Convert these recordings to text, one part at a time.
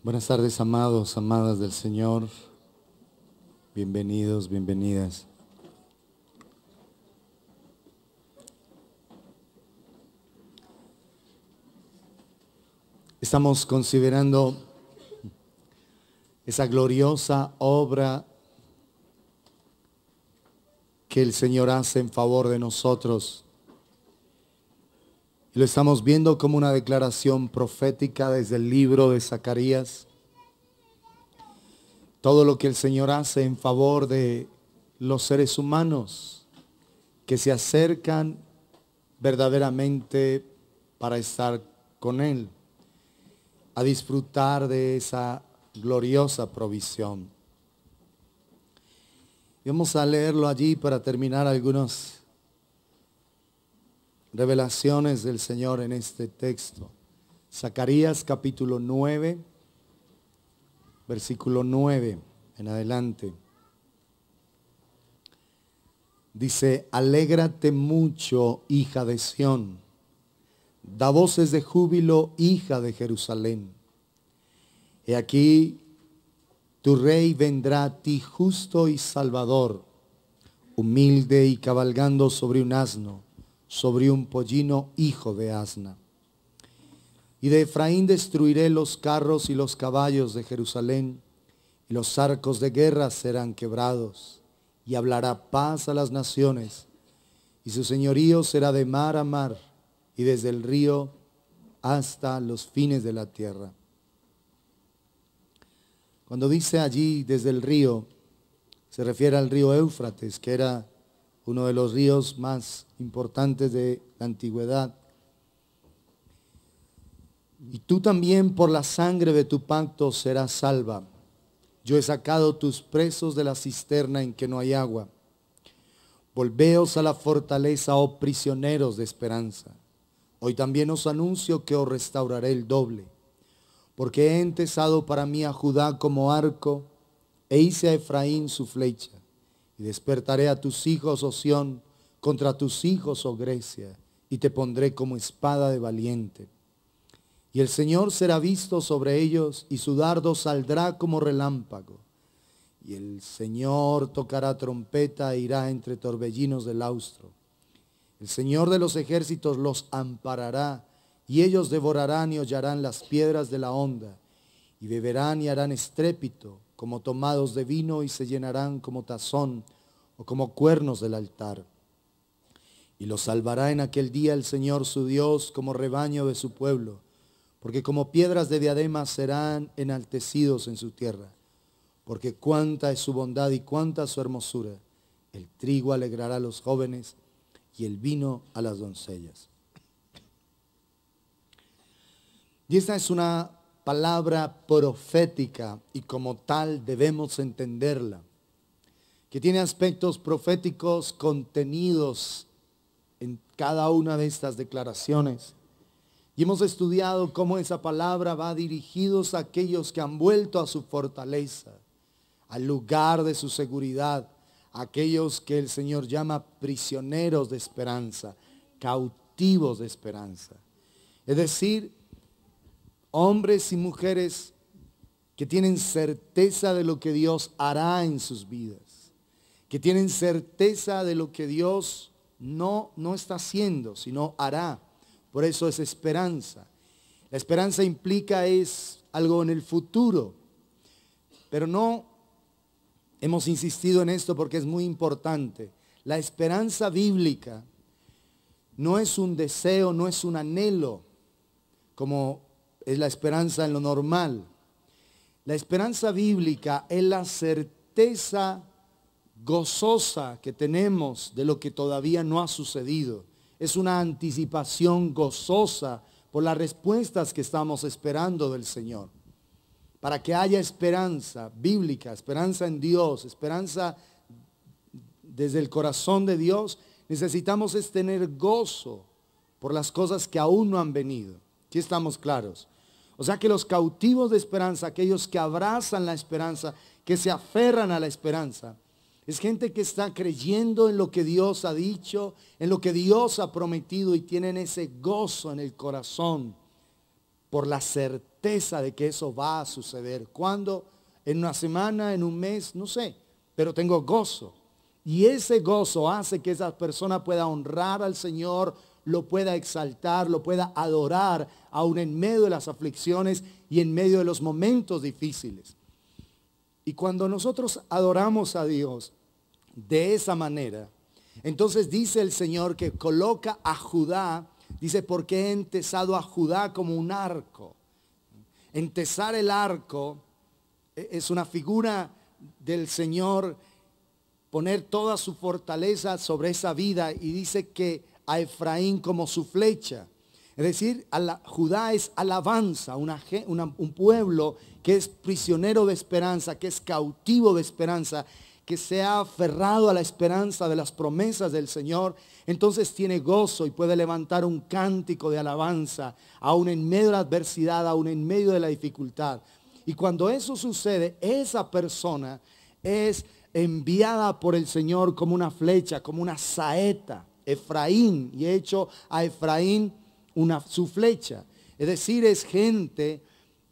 Buenas tardes, amados, amadas del Señor. Bienvenidos, bienvenidas. Estamos considerando esa gloriosa obra que el Señor hace en favor de nosotros. Y lo estamos viendo como una declaración profética desde el libro de Zacarías. Todo lo que el Señor hace en favor de los seres humanos que se acercan verdaderamente para estar con Él, a disfrutar de esa gloriosa provisión. Y vamos a leerlo allí para terminar algunas revelaciones del Señor en este texto. Zacarías capítulo 9, versículo 9 en adelante. Dice: alégrate mucho, hija de Sión. Da voces de júbilo, hija de Jerusalén. He aquí, tu rey vendrá a ti justo y salvador, humilde y cabalgando sobre un asno, sobre un pollino, hijo de asna. Y de Efraín destruiré los carros y los caballos de Jerusalén, y los arcos de guerra serán quebrados, y hablará paz a las naciones, y su señorío será de mar a mar, y desde el río hasta los fines de la tierra. Cuando dice allí desde el río, se refiere al río Éufrates, que era uno de los ríos más importantes de la antigüedad. Y tú también por la sangre de tu pacto serás salva. Yo he sacado tus presos de la cisterna en que no hay agua. Volveos a la fortaleza, oh prisioneros de esperanza. Hoy también os anuncio que os restauraré el doble, porque he entesado para mí a Judá como arco, e hice a Efraín su flecha. Y despertaré a tus hijos, oh Sión, contra tus hijos, oh Grecia, y te pondré como espada de valiente. Y el Señor será visto sobre ellos, y su dardo saldrá como relámpago. Y el Señor tocará trompeta e irá entre torbellinos del austro. El Señor de los ejércitos los amparará, y ellos devorarán y hollarán las piedras de la honda, y beberán y harán estrépito, como tomados de vino, y se llenarán como tazón, o como cuernos del altar. Y los salvará en aquel día el Señor su Dios, como rebaño de su pueblo, porque como piedras de diadema serán enaltecidos en su tierra. Porque cuánta es su bondad y cuánta su hermosura. El trigo alegrará a los jóvenes, y el vino a las doncellas. Y esta es una palabra profética, y como tal debemos entenderla, que tiene aspectos proféticos contenidos en cada una de estas declaraciones. Y hemos estudiado cómo esa palabra va dirigidos a aquellos que han vuelto a su fortaleza, al lugar de su seguridad, aquellos que el Señor llama prisioneros de esperanza, cautivos de esperanza. Es decir, hombres y mujeres que tienen certeza de lo que Dios hará en sus vidas, que tienen certeza de lo que Dios no está haciendo, sino hará. Por eso es esperanza. La esperanza implica es algo en el futuro, pero no hemos insistido en esto porque es muy importante. La esperanza bíblica no es un deseo, no es un anhelo, como es la esperanza en lo normal. La esperanza bíblica es la certeza gozosa que tenemos de lo que todavía no ha sucedido. Es una anticipación gozosa por las respuestas que estamos esperando del Señor. Para que haya esperanza bíblica, esperanza en Dios, esperanza desde el corazón de Dios, necesitamos es tener gozo por las cosas que aún no han venido. ¿Sí estamos claros? O sea que los cautivos de esperanza, aquellos que abrazan la esperanza, que se aferran a la esperanza, es gente que está creyendo en lo que Dios ha dicho, en lo que Dios ha prometido, y tienen ese gozo en el corazón por la certeza de que eso va a suceder. ¿Cuándo? En una semana, en un mes, no sé, pero tengo gozo. Y ese gozo hace que esa persona pueda honrar al Señor, lo pueda exaltar, lo pueda adorar, aún en medio de las aflicciones y en medio de los momentos difíciles. Y cuando nosotros adoramos a Dios de esa manera, entonces dice el Señor que coloca a Judá, dice, porque he entesado a Judá como un arco. Entesar el arco es una figura del Señor, poner toda su fortaleza sobre esa vida, y dice que a Efraín como su flecha. Es decir, Judá es alabanza, un pueblo que es prisionero de esperanza, que es cautivo de esperanza, que se ha aferrado a la esperanza de las promesas del Señor. Entonces tiene gozo y puede levantar un cántico de alabanza, aún en medio de la adversidad, aún en medio de la dificultad. Y cuando eso sucede, esa persona es enviada por el Señor como una flecha, como una saeta. Efraín, y he hecho a Efraín su flecha. Es decir, es gente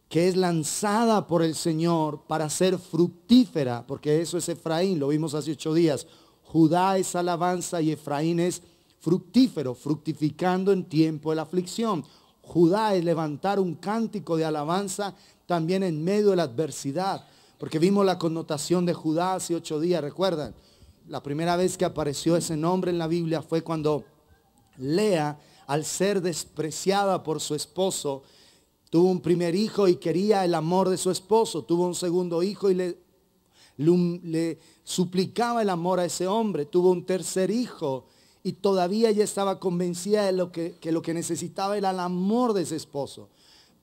que es lanzada por el Señor para ser fructífera, porque eso es Efraín, lo vimos hace 8 días. Judá es alabanza y Efraín es fructífero, fructificando en tiempo de la aflicción. Judá es levantar un cántico de alabanza también en medio de la adversidad, porque vimos la connotación de Judá hace 8 días, ¿recuerdan? La primera vez que apareció ese nombre en la Biblia fue cuando Lea, al ser despreciada por su esposo, tuvo un primer hijo y quería el amor de su esposo. Tuvo un segundo hijo y le suplicaba el amor a ese hombre. Tuvo un tercer hijo y todavía ella estaba convencida de que lo que necesitaba era el amor de ese esposo.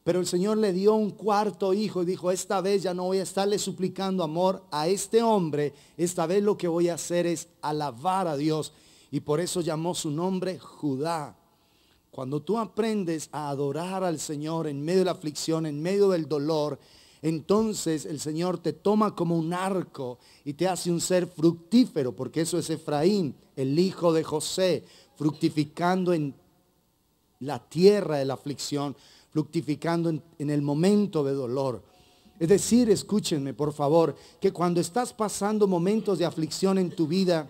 Pero el Señor le dio un cuarto hijo y dijo, esta vez ya no voy a estarle suplicando amor a este hombre. Esta vez lo que voy a hacer es alabar a Dios. Y por eso llamó su nombre Judá. Cuando tú aprendes a adorar al Señor en medio de la aflicción, en medio del dolor, entonces el Señor te toma como un arco y te hace un ser fructífero, porque eso es Efraín, el hijo de José, fructificando en la tierra de la aflicción, fructificando en el momento de dolor. Es decir, escúchenme por favor, que cuando estás pasando momentos de aflicción en tu vida,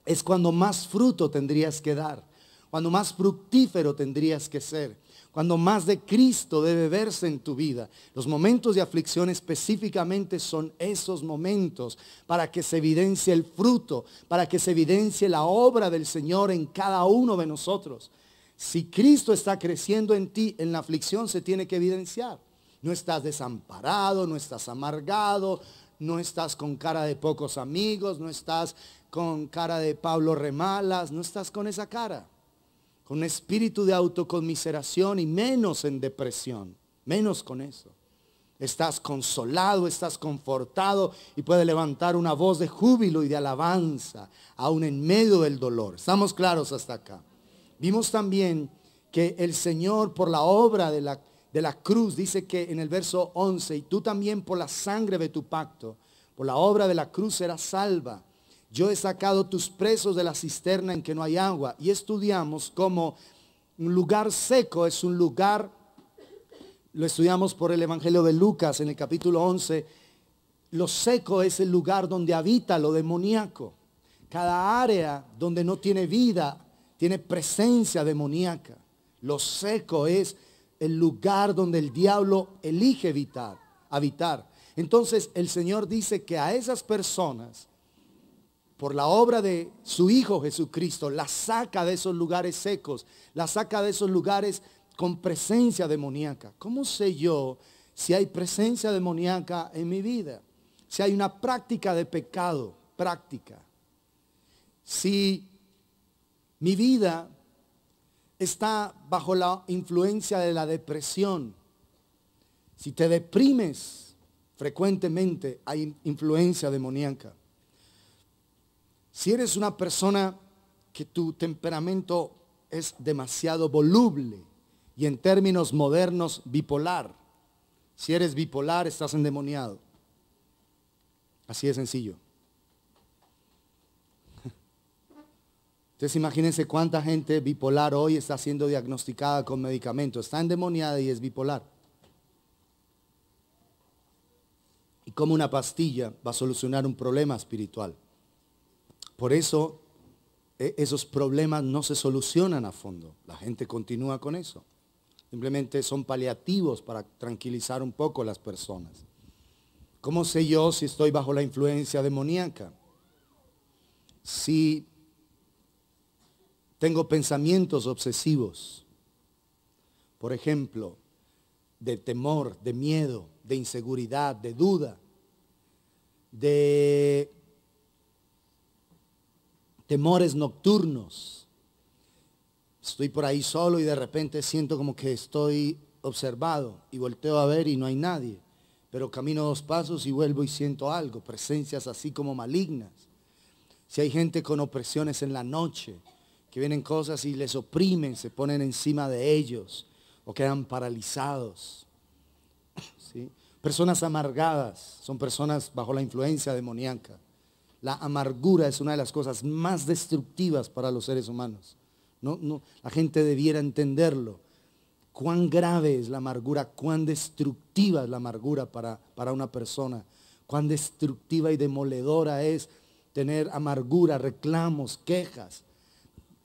es cuando más fruto tendrías que dar, cuando más fructífero tendrías que ser, cuando más de Cristo debe verse en tu vida. Los momentos de aflicción específicamente son esos momentos para que se evidencie el fruto, para que se evidencie la obra del Señor en cada uno de nosotros. Si Cristo está creciendo en ti, en la aflicción se tiene que evidenciar. No estás desamparado, no estás amargado, no estás con cara de pocos amigos, no estás con cara de Pablo Remalas, no estás con esa cara. Con un espíritu de autoconmiseración y menos en depresión, menos con eso. Estás consolado, estás confortado y puedes levantar una voz de júbilo y de alabanza, aún en medio del dolor. ¿Estamos claros hasta acá? Vimos también que el Señor por la obra de la cruz, dice que en el verso 11, y tú también por la sangre de tu pacto, por la obra de la cruz serás salva. Yo he sacado tus presos de la cisterna en que no hay agua. Y estudiamos como un lugar seco es un lugar, lo estudiamos por el Evangelio de Lucas en el capítulo 11. Lo seco es el lugar donde habita lo demoníaco. Cada área donde no tiene vida tiene presencia demoníaca. Lo seco es el lugar donde el diablo elige habitar. Entonces el Señor dice que a esas personas, por la obra de su Hijo Jesucristo, la saca de esos lugares secos, la saca de esos lugares con presencia demoníaca. ¿Cómo sé yo si hay presencia demoníaca en mi vida? Si hay una práctica de pecado, práctica. Si mi vida está bajo la influencia de la depresión, si te deprimes frecuentemente, hay influencia demoníaca. Si eres una persona que tu temperamento es demasiado voluble y en términos modernos bipolar, si eres bipolar estás endemoniado. Así de sencillo. Entonces imagínense cuánta gente bipolar hoy está siendo diagnosticada con medicamentos. Está endemoniada y es bipolar. y como una pastilla va a solucionar un problema espiritual. Por eso esos problemas no se solucionan a fondo. La gente continúa con eso. Simplemente son paliativos para tranquilizar un poco a las personas. ¿Cómo sé yo si estoy bajo la influencia demoníaca? Si tengo pensamientos obsesivos, por ejemplo, de temor, de miedo, de inseguridad, de duda, de temores nocturnos. Estoy por ahí solo y de repente siento como que estoy observado y volteo a ver y no hay nadie. Pero camino 2 pasos y vuelvo y siento algo, presencias así como malignas. Si hay gente con opresiones en la noche, que vienen cosas y les oprimen, se ponen encima de ellos o quedan paralizados. ¿Sí? Personas amargadas son personas bajo la influencia demoníaca. La amargura es una de las cosas más destructivas para los seres humanos. La gente debiera entenderlo. Cuán grave es la amargura, cuán destructiva es la amargura para una persona. Cuán destructiva y demoledora es tener amargura, reclamos, quejas.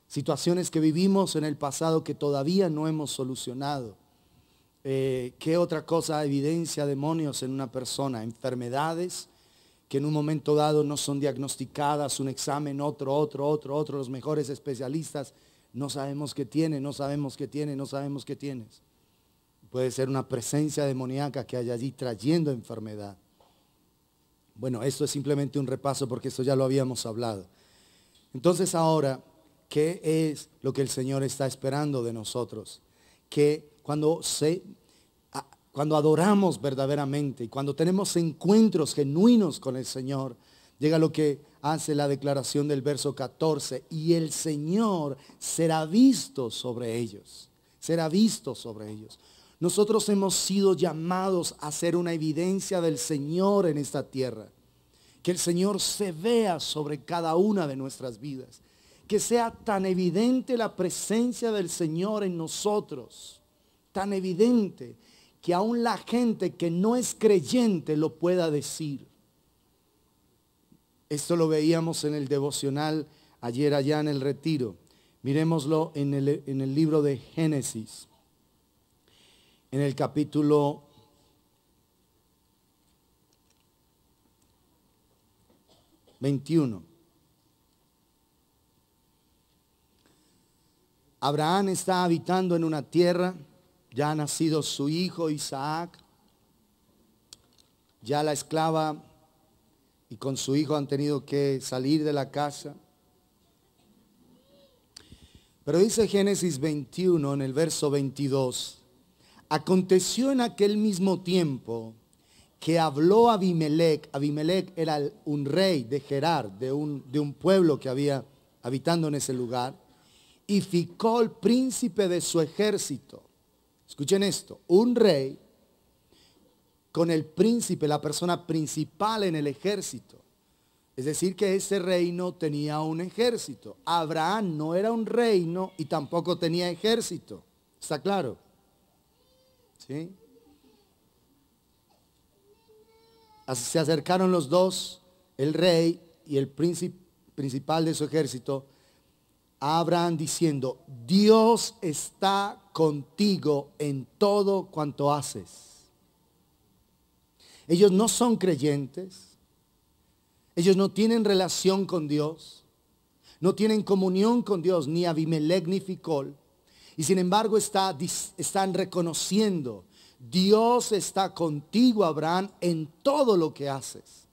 Situaciones que vivimos en el pasado que todavía no hemos solucionado. ¿Qué otra cosa evidencia demonios en una persona? Enfermedades que en un momento dado no son diagnosticadas, un examen, otro, los mejores especialistas, no sabemos qué tiene, no sabemos qué tiene, no sabemos qué tienes. Puede ser una presencia demoníaca que haya allí trayendo enfermedad. Bueno, esto es simplemente un repaso porque esto ya lo habíamos hablado. Entonces ahora, ¿qué es lo que el Señor está esperando de nosotros? Que cuando adoramos verdaderamente y cuando tenemos encuentros genuinos con el Señor, llega lo que hace la declaración del verso 14, y el Señor será visto sobre ellos, será visto sobre ellos. Nosotros hemos sido llamados a ser una evidencia del Señor en esta tierra, que el Señor se vea sobre cada una de nuestras vidas, que sea tan evidente la presencia del Señor en nosotros, tan evidente, que aún la gente que no es creyente lo pueda decir. Esto lo veíamos en el devocional ayer allá en el retiro. Miremoslo en el libro de Génesis, en el capítulo 21. Abraham está habitando en una tierra. Ya ha nacido su hijo Isaac. Ya la esclava y con su hijo han tenido que salir de la casa. Pero dice Génesis 21 en el verso 22. Aconteció en aquel mismo tiempo que habló Abimelec. Abimelec era un rey de Gerar, de un pueblo que había habitando en ese lugar. Y Ficol, príncipe de su ejército. Escuchen esto, un rey con el príncipe, la persona principal en el ejército. Es decir, que ese reino tenía un ejército. Abraham no era un reino y tampoco tenía ejército. ¿Está claro? ¿Sí? Se acercaron los dos, el rey y el principal de su ejército, a Abraham diciendo, Dios está contigo en todo cuanto haces. Ellos no son creyentes, ellos no tienen relación con Dios, no tienen comunión con Dios, ni Abimelec ni Ficol, y sin embargo están reconociendo, Dios está contigo, Abraham, en todo lo que haces.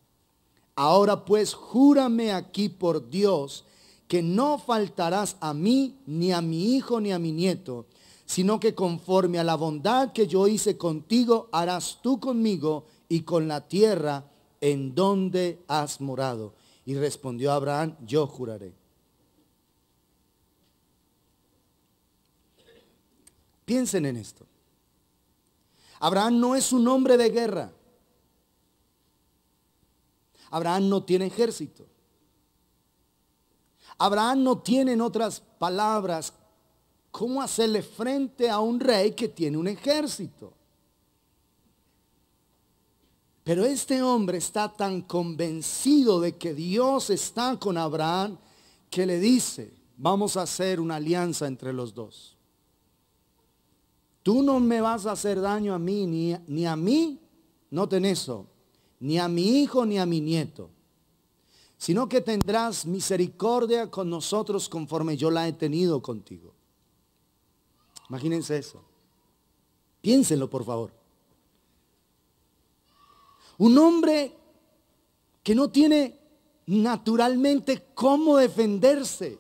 Ahora pues, júrame aquí por Dios, que no faltarás a mí, ni a mi hijo, ni a mi nieto, sino que conforme a la bondad que yo hice contigo, harás tú conmigo y con la tierra en donde has morado. Y respondió Abraham, yo juraré. Piensen en esto. Abraham no es un hombre de guerra. Abraham no tiene ejército. Abraham no tiene, en otras palabras, cómo hacerle frente a un rey que tiene un ejército. Pero este hombre está tan convencido de que Dios está con Abraham que le dice, vamos a hacer una alianza entre los dos. Tú no me vas a hacer daño a mí, ni a mí, noten eso, ni a mi hijo ni a mi nieto, sino que tendrás misericordia con nosotros conforme yo la he tenido contigo. Imagínense eso. Piénsenlo, por favor. Un hombre que no tiene naturalmente cómo defenderse.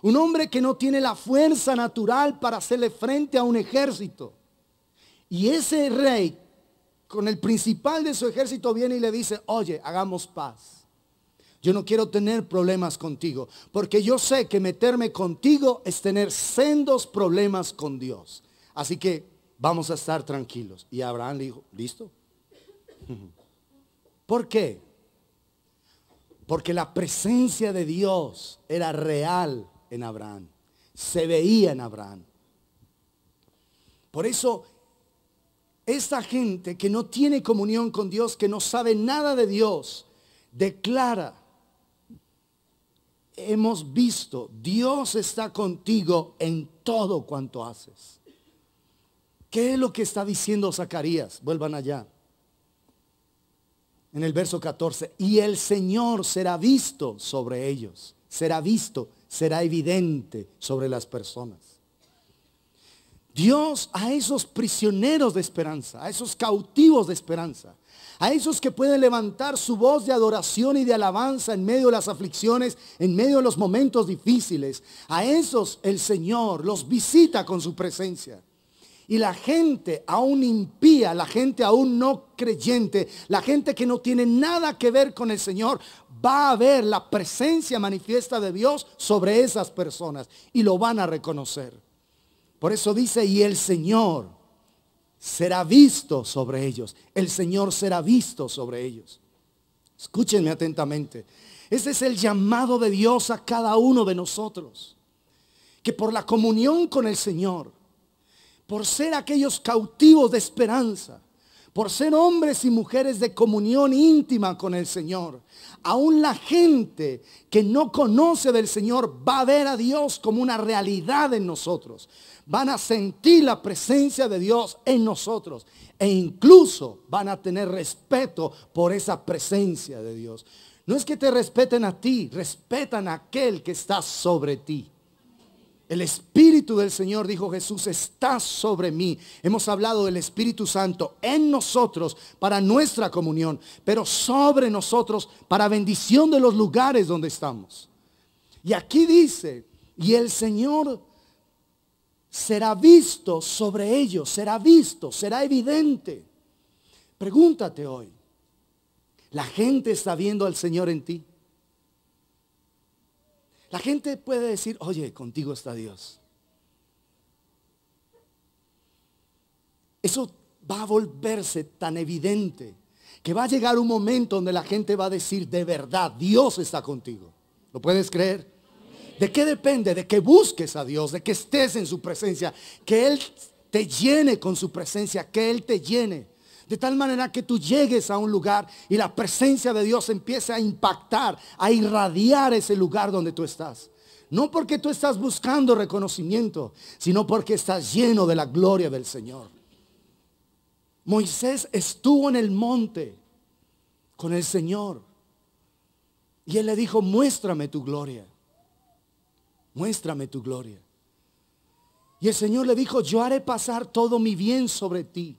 Un hombre que no tiene la fuerza natural para hacerle frente a un ejército. Y ese rey, con el principal de su ejército, viene y le dice, oye, hagamos paz. Yo no quiero tener problemas contigo, porque yo sé que meterme contigo es tener sendos problemas con Dios. Así que vamos a estar tranquilos. Y Abraham le dijo, ¿listo? ¿Por qué? Porque la presencia de Dios era real en Abraham. Se veía en Abraham. Por eso, esta gente que no tiene comunión con Dios, que no sabe nada de Dios, declara, hemos visto, Dios está contigo en todo cuanto haces. ¿Qué es lo que está diciendo Zacarías? Vuelvan allá. En el verso 14, y el Señor será visto sobre ellos. Será visto, será evidente sobre las personas. Dios a esos prisioneros de esperanza, a esos cautivos de esperanza, a esos que pueden levantar su voz de adoración y de alabanza en medio de las aflicciones, en medio de los momentos difíciles, a esos el Señor los visita con su presencia. Y la gente aún impía, la gente aún no creyente, la gente que no tiene nada que ver con el Señor, va a ver la presencia manifiesta de Dios sobre esas personas y lo van a reconocer. Por eso dice, y el Señor será visto sobre ellos. El Señor será visto sobre ellos. Escúchenme atentamente. Ese es el llamado de Dios a cada uno de nosotros. Que por la comunión con el Señor, por ser aquellos cautivos de esperanza, por ser hombres y mujeres de comunión íntima con el Señor, aún la gente que no conoce del Señor va a ver a Dios como una realidad en nosotros. Van a sentir la presencia de Dios en nosotros e incluso van a tener respeto por esa presencia de Dios. No es que te respeten a ti, respetan a aquel que está sobre ti. El Espíritu del Señor, dijo Jesús, está sobre mí. Hemos hablado del Espíritu Santo en nosotros para nuestra comunión, pero sobre nosotros para bendición de los lugares donde estamos. Y aquí dice, y el Señor será visto sobre ellos, será visto, será evidente. Pregúntate hoy, ¿la gente está viendo al Señor en ti? La gente puede decir, oye, contigo está Dios. Eso va a volverse tan evidente que va a llegar un momento donde la gente va a decir, de verdad, Dios está contigo. ¿Lo puedes creer? ¿De qué depende? De que busques a Dios, de que estés en su presencia, que Él te llene con su presencia, que Él te llene. De tal manera que tú llegues a un lugar y la presencia de Dios empiece a impactar, a irradiar ese lugar donde tú estás. No porque tú estás buscando reconocimiento, sino porque estás lleno de la gloria del Señor. Moisés estuvo en el monte con el Señor y Él le dijo, muéstrame tu gloria. Muéstrame tu gloria. Y el Señor le dijo, yo haré pasar todo mi bien sobre ti.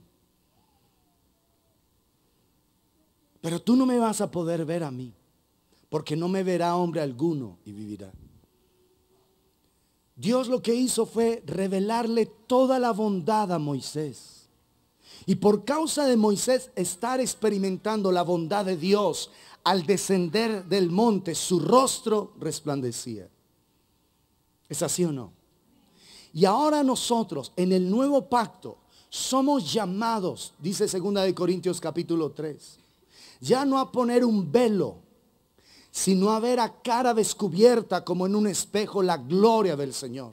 Pero tú no me vas a poder ver a mí, porque no me verá hombre alguno y vivirá. Dios lo que hizo fue revelarle toda la bondad a Moisés. Y por causa de Moisés estar experimentando la bondad de Dios, al descender del monte, su rostro resplandecía. ¿Es así o no? Y ahora nosotros, en el nuevo pacto, somos llamados, dice 2 Corintios capítulo 3, ya no a poner un velo, sino a ver a cara descubierta como en un espejo la gloria del Señor.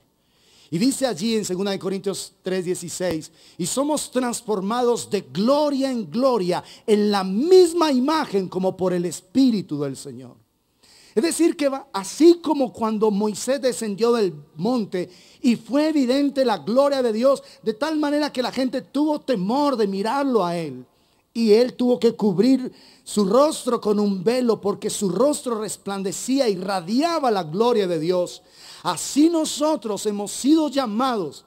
Y dice allí en 2 Corintios 3:16, y somos transformados de gloria en gloria en la misma imagen como por el Espíritu del Señor. Es decir, que así como cuando Moisés descendió del monte y fue evidente la gloria de Dios, de tal manera que la gente tuvo temor de mirarlo a él. Y él tuvo que cubrir su rostro con un velo porque su rostro resplandecía y radiaba la gloria de Dios. Así nosotros hemos sido llamados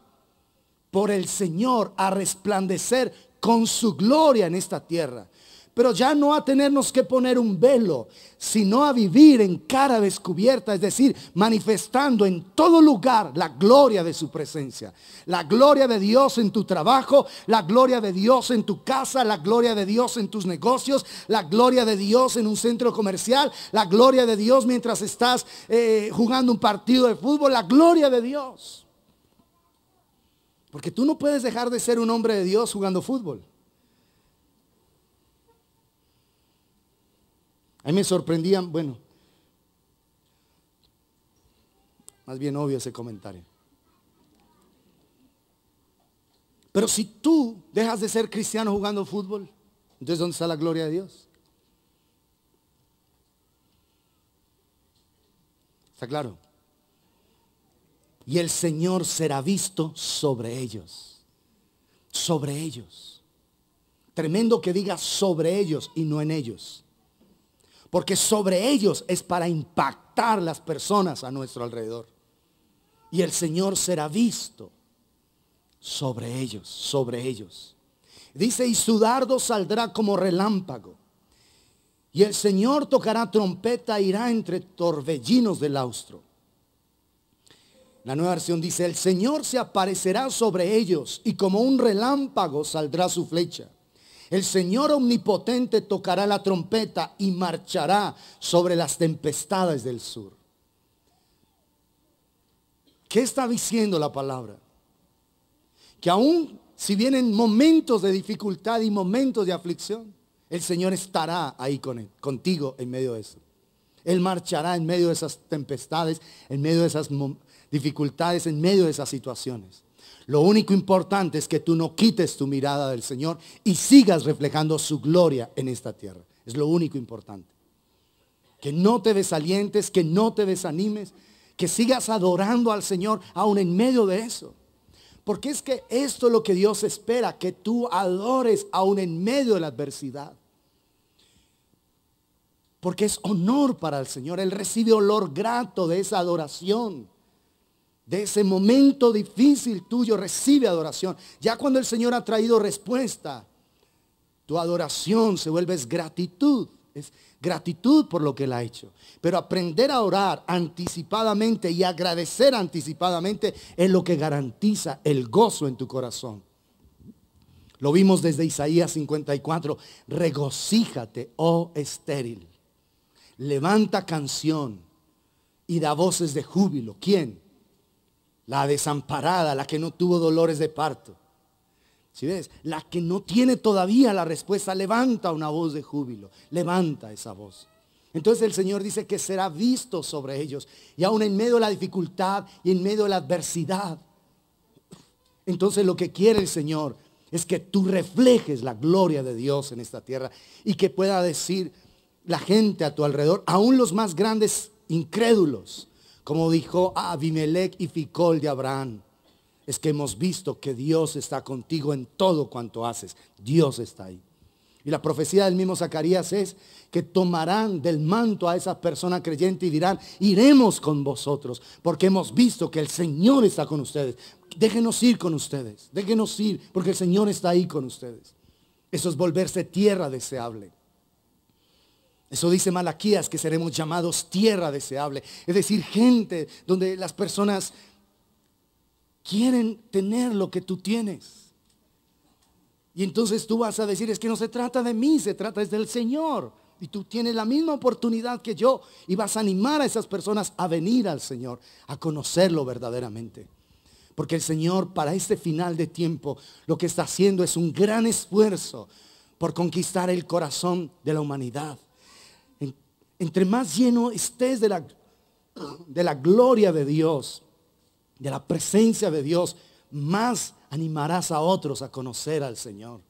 por el Señor a resplandecer con su gloria en esta tierra. Pero ya no a tenernos que poner un velo, sino a vivir en cara descubierta, es decir, manifestando en todo lugar la gloria de su presencia. La gloria de Dios en tu trabajo, la gloria de Dios en tu casa, la gloria de Dios en tus negocios, la gloria de Dios en un centro comercial, la gloria de Dios mientras estás jugando un partido de fútbol, la gloria de Dios. Porque tú no puedes dejar de ser un hombre de Dios jugando fútbol. A mí me sorprendían, bueno, más bien obvio ese comentario. Pero si tú dejas de ser cristiano jugando fútbol, entonces ¿dónde está la gloria de Dios? ¿Está claro? Y el Señor será visto sobre ellos. Sobre ellos. Tremendo que diga sobre ellos y no en ellos. Porque sobre ellos es para impactar las personas a nuestro alrededor. Y el Señor será visto sobre ellos, sobre ellos. Dice, y su dardo saldrá como relámpago. Y el Señor tocará trompeta, irá entre torbellinos del austro. La Nueva Versión dice, el Señor se aparecerá sobre ellos y como un relámpago saldrá su flecha. El Señor omnipotente tocará la trompeta y marchará sobre las tempestades del sur. ¿Qué está diciendo la palabra? Que aún si vienen momentos de dificultad y momentos de aflicción, el Señor estará ahí contigo en medio de eso. Él marchará en medio de esas tempestades, en medio de esas dificultades, en medio de esas situaciones. Lo único importante es que tú no quites tu mirada del Señor y sigas reflejando su gloria en esta tierra. Es lo único importante. Que no te desalientes, que no te desanimes, que sigas adorando al Señor aún en medio de eso. Porque es que esto es lo que Dios espera, que tú adores aún en medio de la adversidad. Porque es honor para el Señor. Él recibe olor grato de esa adoración. De ese momento difícil tuyo recibe adoración. Ya cuando el Señor ha traído respuesta, tu adoración se vuelve gratitud. Es gratitud por lo que Él ha hecho. Pero aprender a orar anticipadamente y agradecer anticipadamente es lo que garantiza el gozo en tu corazón. Lo vimos desde Isaías 54. Regocíjate, oh estéril. Levanta canción y da voces de júbilo. ¿Quién? La desamparada, la que no tuvo dolores de parto. ¿Sí ves? La que no tiene todavía la respuesta, levanta una voz de júbilo. Levanta esa voz. Entonces el Señor dice que será visto sobre ellos. Y aún en medio de la dificultad y en medio de la adversidad. Entonces lo que quiere el Señor es que tú reflejes la gloria de Dios en esta tierra. Y que pueda decir la gente a tu alrededor, aún los más grandes incrédulos, como dijo Abimelech y Ficol de Abraham, es que hemos visto que Dios está contigo en todo cuanto haces. Dios está ahí. Y la profecía del mismo Zacarías es que tomarán del manto a esa persona creyente y dirán, iremos con vosotros, porque hemos visto que el Señor está con ustedes. Déjenos ir con ustedes, déjenos ir, porque el Señor está ahí con ustedes. Eso es volverse tierra deseable. Eso dice Malaquías, que seremos llamados tierra deseable. Es decir, gente donde las personas quieren tener lo que tú tienes. Y entonces tú vas a decir, es que no se trata de mí, se trata del Señor. Y tú tienes la misma oportunidad que yo. Y vas a animar a esas personas a venir al Señor, a conocerlo verdaderamente. Porque el Señor para este final de tiempo lo que está haciendo es un gran esfuerzo por conquistar el corazón de la humanidad. Entre más lleno estés de la gloria de Dios, de la presencia de Dios, más animarás a otros a conocer al Señor.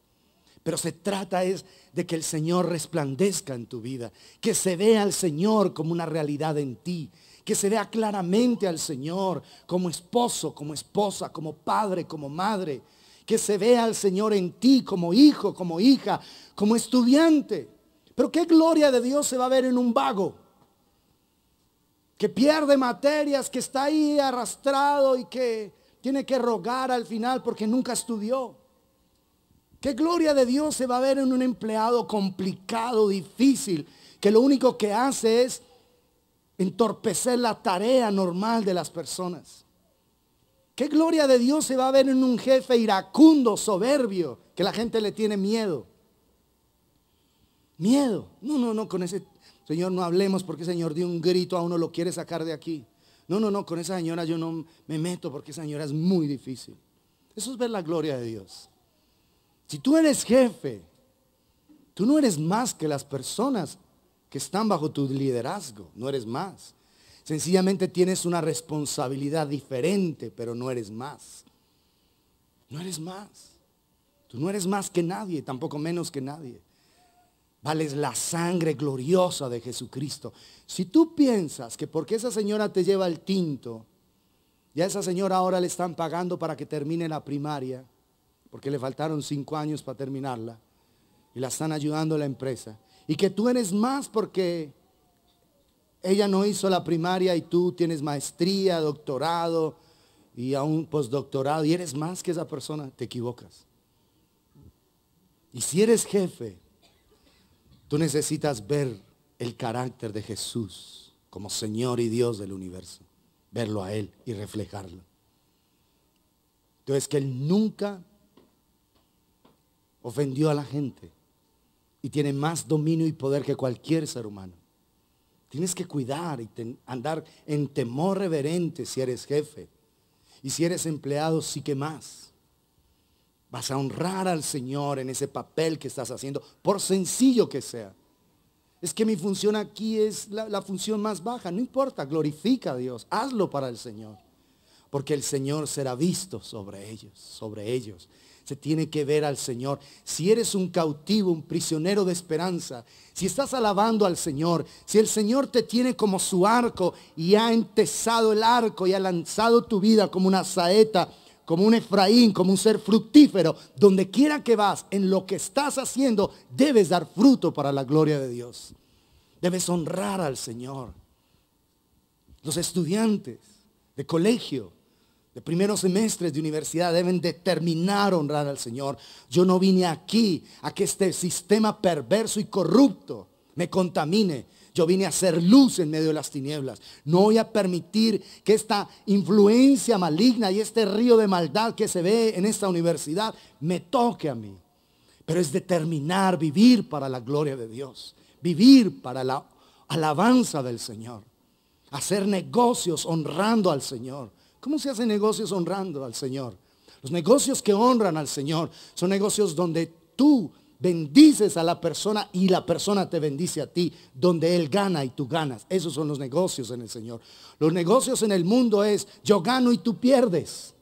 Pero se trata es de que el Señor resplandezca en tu vida, que se vea al Señor como una realidad en ti, que se vea claramente al Señor como esposo, como esposa, como padre, como madre, que se vea al Señor en ti como hijo, como hija, como estudiante. Pero qué gloria de Dios se va a ver en un vago que pierde materias, que está ahí arrastrado y que tiene que rogar al final porque nunca estudió. Qué gloria de Dios se va a ver en un empleado complicado, difícil, que lo único que hace es entorpecer la tarea normal de las personas. Qué gloria de Dios se va a ver en un jefe iracundo, soberbio, que la gente le tiene miedo. Miedo. No, con ese señor no hablemos porque ese señor dio un grito, a uno lo quiere sacar de aquí. No, con esa señora yo no me meto porque esa señora es muy difícil. Eso es ver la gloria de Dios. Si tú eres jefe, tú no eres más que las personas que están bajo tu liderazgo, no eres más. Sencillamente tienes una responsabilidad diferente, pero no eres más. No eres más. Tú no eres más que nadie, tampoco menos que nadie. Vales la sangre gloriosa de Jesucristo. Si tú piensas que porque esa señora te lleva el tinto, ya a esa señora ahora le están pagando para que termine la primaria, porque le faltaron 5 años para terminarla, y la están ayudando a la empresa, y que tú eres más porque ella no hizo la primaria y tú tienes maestría, doctorado y aún postdoctorado, y eres más que esa persona, te equivocas. Y si eres jefe, tú necesitas ver el carácter de Jesús como Señor y Dios del universo, verlo a Él y reflejarlo. Entonces, que Él nunca ofendió a la gente y tiene más dominio y poder que cualquier ser humano. Tienes que cuidar y andar en temor reverente si eres jefe. Y si eres empleado, sí que más. Vas a honrar al Señor en ese papel que estás haciendo, por sencillo que sea. Es que mi función aquí es la función más baja. No importa, glorifica a Dios. Hazlo para el Señor. Porque el Señor será visto sobre ellos. Se tiene que ver al Señor. Si eres un cautivo, un prisionero de esperanza, si estás alabando al Señor, si el Señor te tiene como su arco y ha entesado el arco y ha lanzado tu vida como una saeta, como un Efraín, como un ser fructífero, donde quiera que vas, en lo que estás haciendo, debes dar fruto para la gloria de Dios. Debes honrar al Señor. Los estudiantes de colegio, de primeros semestres de universidad, deben determinar honrar al Señor. Yo no vine aquí a que este sistema perverso y corrupto me contamine. Yo vine a hacer luz en medio de las tinieblas. No voy a permitir que esta influencia maligna y este río de maldad que se ve en esta universidad me toque a mí. Pero es determinar vivir para la gloria de Dios. Vivir para la alabanza del Señor. Hacer negocios honrando al Señor. ¿Cómo se hacen negocios honrando al Señor? Los negocios que honran al Señor son negocios donde tú bendices a la persona y la persona te bendice a ti, donde Él gana y tú ganas. Esos son los negocios en el Señor. Los negocios en el mundo es yo gano y tú pierdes.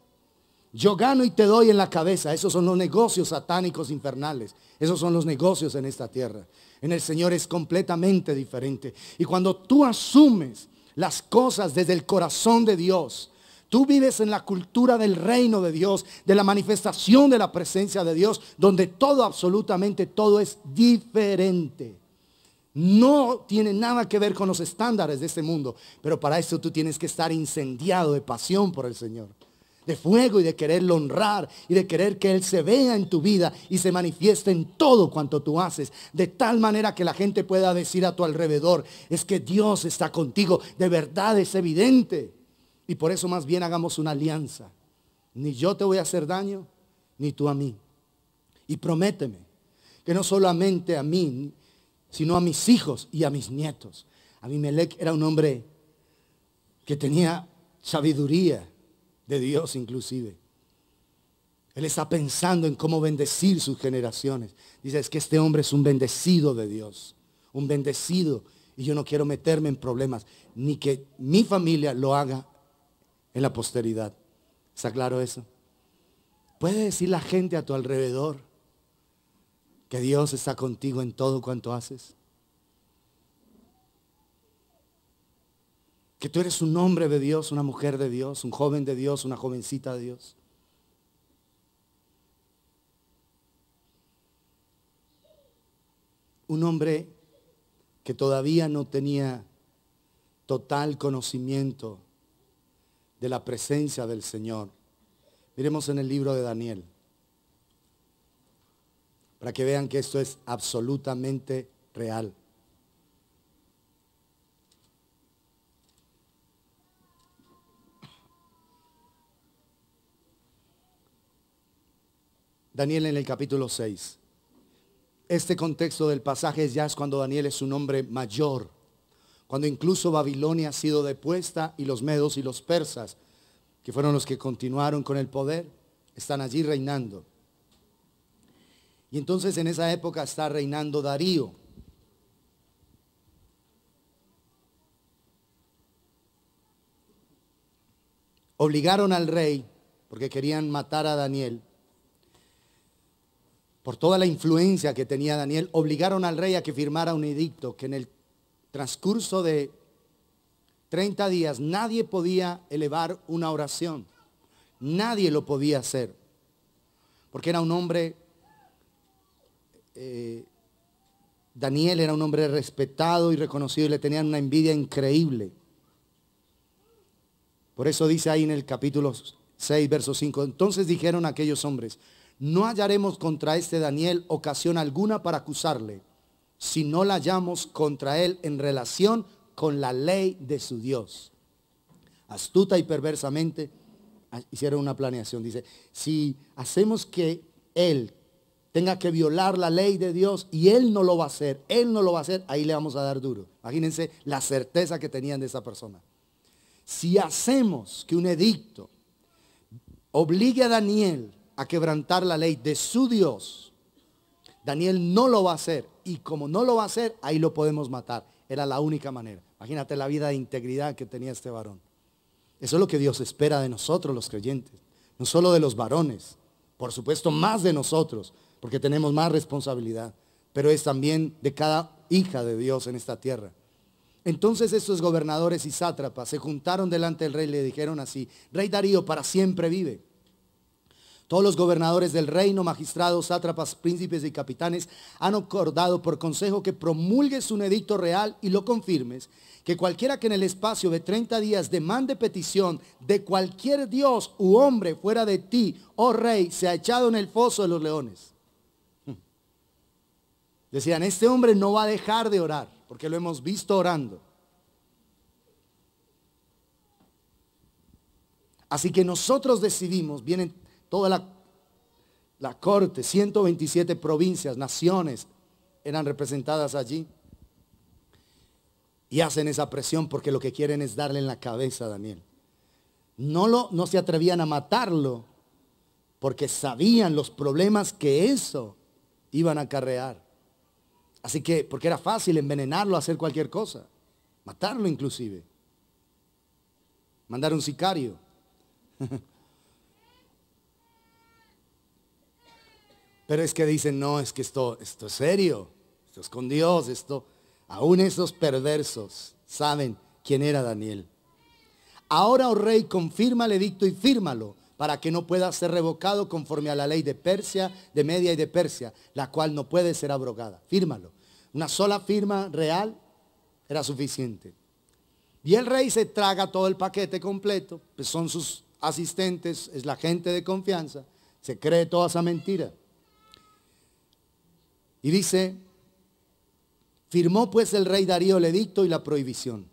Yo gano y te doy en la cabeza. Esos son los negocios satánicos infernales. Esos son los negocios en esta tierra. En el Señor es completamente diferente. Y cuando tú asumes las cosas desde el corazón de Dios, tú vives en la cultura del reino de Dios, de la manifestación de la presencia de Dios, donde todo, absolutamente todo es diferente. No tiene nada que ver con los estándares de este mundo, pero para eso tú tienes que estar incendiado de pasión por el Señor, de fuego y de quererlo honrar y de querer que Él se vea en tu vida y se manifieste en todo cuanto tú haces, de tal manera que la gente pueda decir a tu alrededor, es que Dios está contigo, de verdad es evidente. Y por eso más bien hagamos una alianza. Ni yo te voy a hacer daño, ni tú a mí. Y prométeme que no solamente a mí, sino a mis hijos y a mis nietos. Abimelech era un hombre que tenía sabiduría de Dios inclusive. Él está pensando en cómo bendecir sus generaciones. Dice, es que este hombre es un bendecido de Dios. Un bendecido. Y yo no quiero meterme en problemas, ni que mi familia lo haga en la posteridad. ¿Está claro eso? ¿Puede decir la gente a tu alrededor que Dios está contigo en todo cuanto haces? Que tú eres un hombre de Dios, una mujer de Dios, un joven de Dios, una jovencita de Dios. Un hombre que todavía no tenía total conocimiento de la presencia del Señor. Miremos en el libro de Daniel, para que vean que esto es absolutamente real. Daniel en el capítulo 6. Este contexto del pasaje ya es cuando Daniel es un hombre mayor, cuando incluso Babilonia ha sido depuesta y los medos y los persas, que fueron los que continuaron con el poder, están allí reinando. Y entonces en esa época está reinando Darío. Obligaron al rey, porque querían matar a Daniel, por toda la influencia que tenía Daniel, obligaron al rey a que firmara un edicto que en el transcurso de 30 días nadie podía elevar una oración. Nadie lo podía hacer. Porque era un hombre, Daniel era un hombre respetado y reconocido y le tenían una envidia increíble. Por eso dice ahí en el capítulo 6, verso 5, entonces dijeron aquellos hombres, no hallaremos contra este Daniel ocasión alguna para acusarle, si no la hallamos contra él en relación con la ley de su Dios. Astuta y perversamente hicieron una planeación. Dice, si hacemos que él tenga que violar la ley de Dios y él no lo va a hacer, ahí le vamos a dar duro. Imagínense la certeza que tenían de esa persona. Si hacemos que un edicto obligue a Daniel a quebrantar la ley de su Dios, Daniel no lo va a hacer. Y como no lo va a hacer, ahí lo podemos matar. Era la única manera. Imagínate la vida de integridad que tenía este varón. Eso es lo que Dios espera de nosotros los creyentes. No solo de los varones. Por supuesto más de nosotros, porque tenemos más responsabilidad. Pero es también de cada hija de Dios en esta tierra. Entonces estos gobernadores y sátrapas se juntaron delante del rey y le dijeron así, Rey Darío para siempre vive. Todos los gobernadores del reino, magistrados, sátrapas, príncipes y capitanes han acordado por consejo que promulgues un edicto real y lo confirmes, que cualquiera que en el espacio de 30 días demande petición de cualquier dios u hombre fuera de ti, oh rey, sea echado en el foso de los leones. Decían, este hombre no va a dejar de orar, porque lo hemos visto orando. Así que nosotros decidimos, vienen toda la corte, 127 provincias, naciones eran representadas allí. Y hacen esa presión porque lo que quieren es darle en la cabeza a Daniel. No se atrevían a matarlo porque sabían los problemas que eso iban a acarrear. Así que, porque era fácil envenenarlo, hacer cualquier cosa. Matarlo inclusive. Mandar un sicario. Pero es que dicen, no, es que esto es serio, esto es con Dios, aún esos perversos saben quién era Daniel. Ahora, oh rey, confirma el edicto y fírmalo, para que no pueda ser revocado conforme a la ley de Persia, de Media y de Persia, la cual no puede ser abrogada. Fírmalo. Una sola firma real era suficiente. Y el rey se traga todo el paquete completo, pues son sus asistentes, es la gente de confianza, se cree toda esa mentira. Y dice, firmó pues el rey Darío el edicto y la prohibición.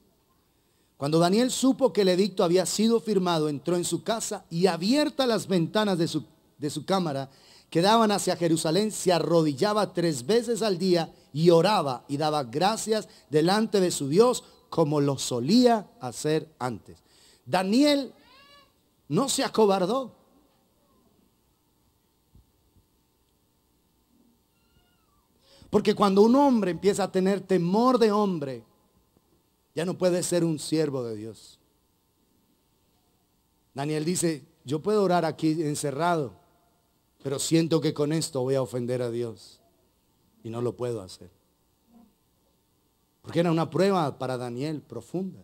Cuando Daniel supo que el edicto había sido firmado, entró en su casa y abiertas las ventanas de su cámara que daban hacia Jerusalén, se arrodillaba 3 veces al día y oraba y daba gracias delante de su Dios como lo solía hacer antes. Daniel no se acobardó. Porque cuando un hombre empieza a tener temor de hombre, ya no puede ser un siervo de Dios. Daniel dice, yo puedo orar aquí encerrado, pero siento que con esto voy a ofender a Dios y no lo puedo hacer. Porque era una prueba para Daniel profunda.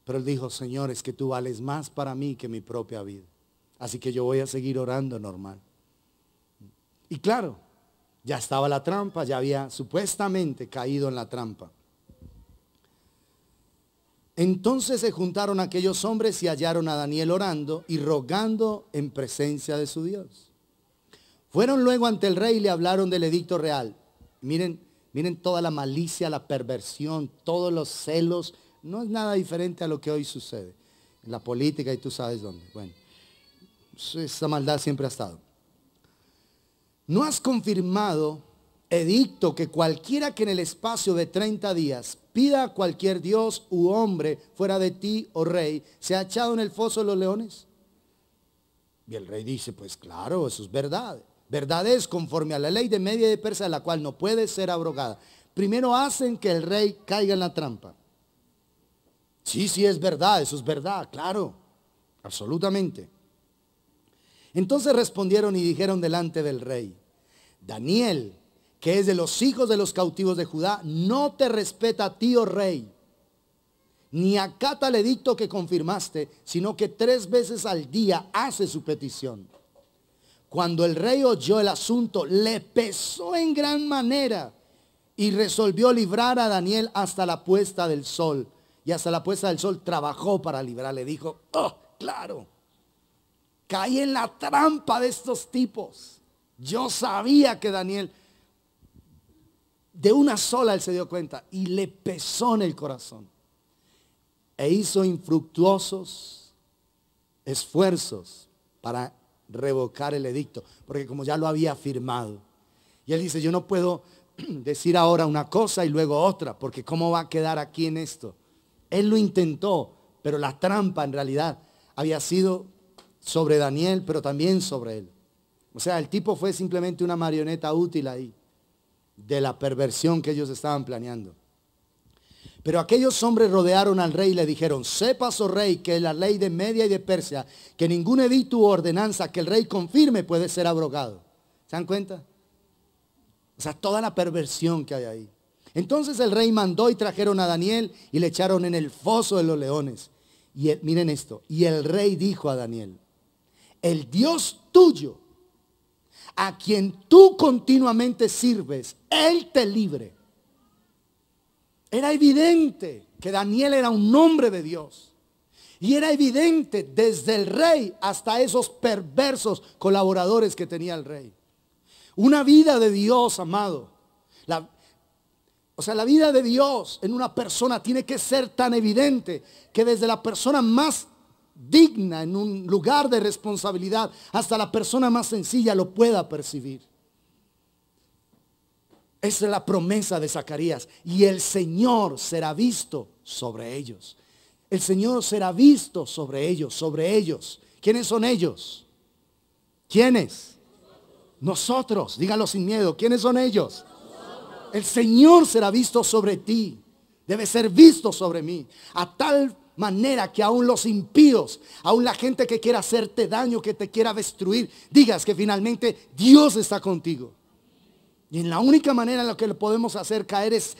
Pero él dijo, Señor, es que tú vales más para mí que mi propia vida. Así que yo voy a seguir orando normal. Y claro, ya estaba la trampa, ya había supuestamente caído en la trampa. Entonces se juntaron aquellos hombres y hallaron a Daniel orando y rogando en presencia de su Dios. Fueron luego ante el rey y le hablaron del edicto real. Miren toda la malicia, la perversión, todos los celos. No es nada diferente a lo que hoy sucede en la política y tú sabes dónde. Bueno, esa maldad siempre ha estado. ¿No has confirmado, edicto, que cualquiera que en el espacio de 30 días pida a cualquier dios u hombre fuera de ti, oh rey, sea echado en el foso de los leones? Y el rey dice, pues claro, eso es verdad. Verdad es conforme a la ley de Media y de Persia, la cual no puede ser abrogada. Primero hacen que el rey caiga en la trampa. Sí, es verdad, eso es verdad, claro, absolutamente. Entonces respondieron y dijeron delante del rey, Daniel, que es de los hijos de los cautivos de Judá, no te respeta a ti, oh rey, ni acata el edicto que confirmaste, sino que 3 veces al día hace su petición. Cuando el rey oyó el asunto, le pesó en gran manera y resolvió librar a Daniel hasta la puesta del sol. Y hasta la puesta del sol trabajó para librarle. Dijo, oh, claro, caí en la trampa de estos tipos. Yo sabía que Daniel, de una sola él se dio cuenta y le pesó en el corazón. E hizo infructuosos esfuerzos para revocar el edicto, porque como ya lo había firmado. Y él dice, yo no puedo decir ahora una cosa y luego otra, porque ¿cómo va a quedar aquí en esto? Él lo intentó, pero la trampa en realidad había sido sobre Daniel, pero también sobre él. O sea, el tipo fue simplemente una marioneta útil ahí, de la perversión que ellos estaban planeando. Pero aquellos hombres rodearon al rey y le dijeron, sepas, oh rey, que la ley de Media y de Persia, que ningún edicto u ordenanza que el rey confirme puede ser abrogado. ¿Se dan cuenta? O sea, toda la perversión que hay ahí. Entonces el rey mandó y trajeron a Daniel y le echaron en el foso de los leones. Y miren esto, y el rey dijo a Daniel, el Dios tuyo, a quien tú continuamente sirves, Él te libre. Era evidente que Daniel era un hombre de Dios. Y era evidente desde el rey hasta esos perversos colaboradores que tenía el rey. Una vida de Dios, amado. La vida de Dios en una persona tiene que ser tan evidente que desde la persona más digna en un lugar de responsabilidad hasta la persona más sencilla lo pueda percibir. Esa es la promesa de Zacarías. Y el Señor será visto sobre ellos. El Señor será visto sobre ellos, sobre ellos. ¿Quiénes son ellos? ¿Quiénes? Nosotros, díganlo sin miedo. ¿Quiénes son ellos? El Señor será visto sobre ti. Debe ser visto sobre mí. A tal manera que aún los impíos, aún la gente que quiera hacerte daño, que te quiera destruir, digas que finalmente Dios está contigo. Y en la única manera en la que le podemos hacer caer es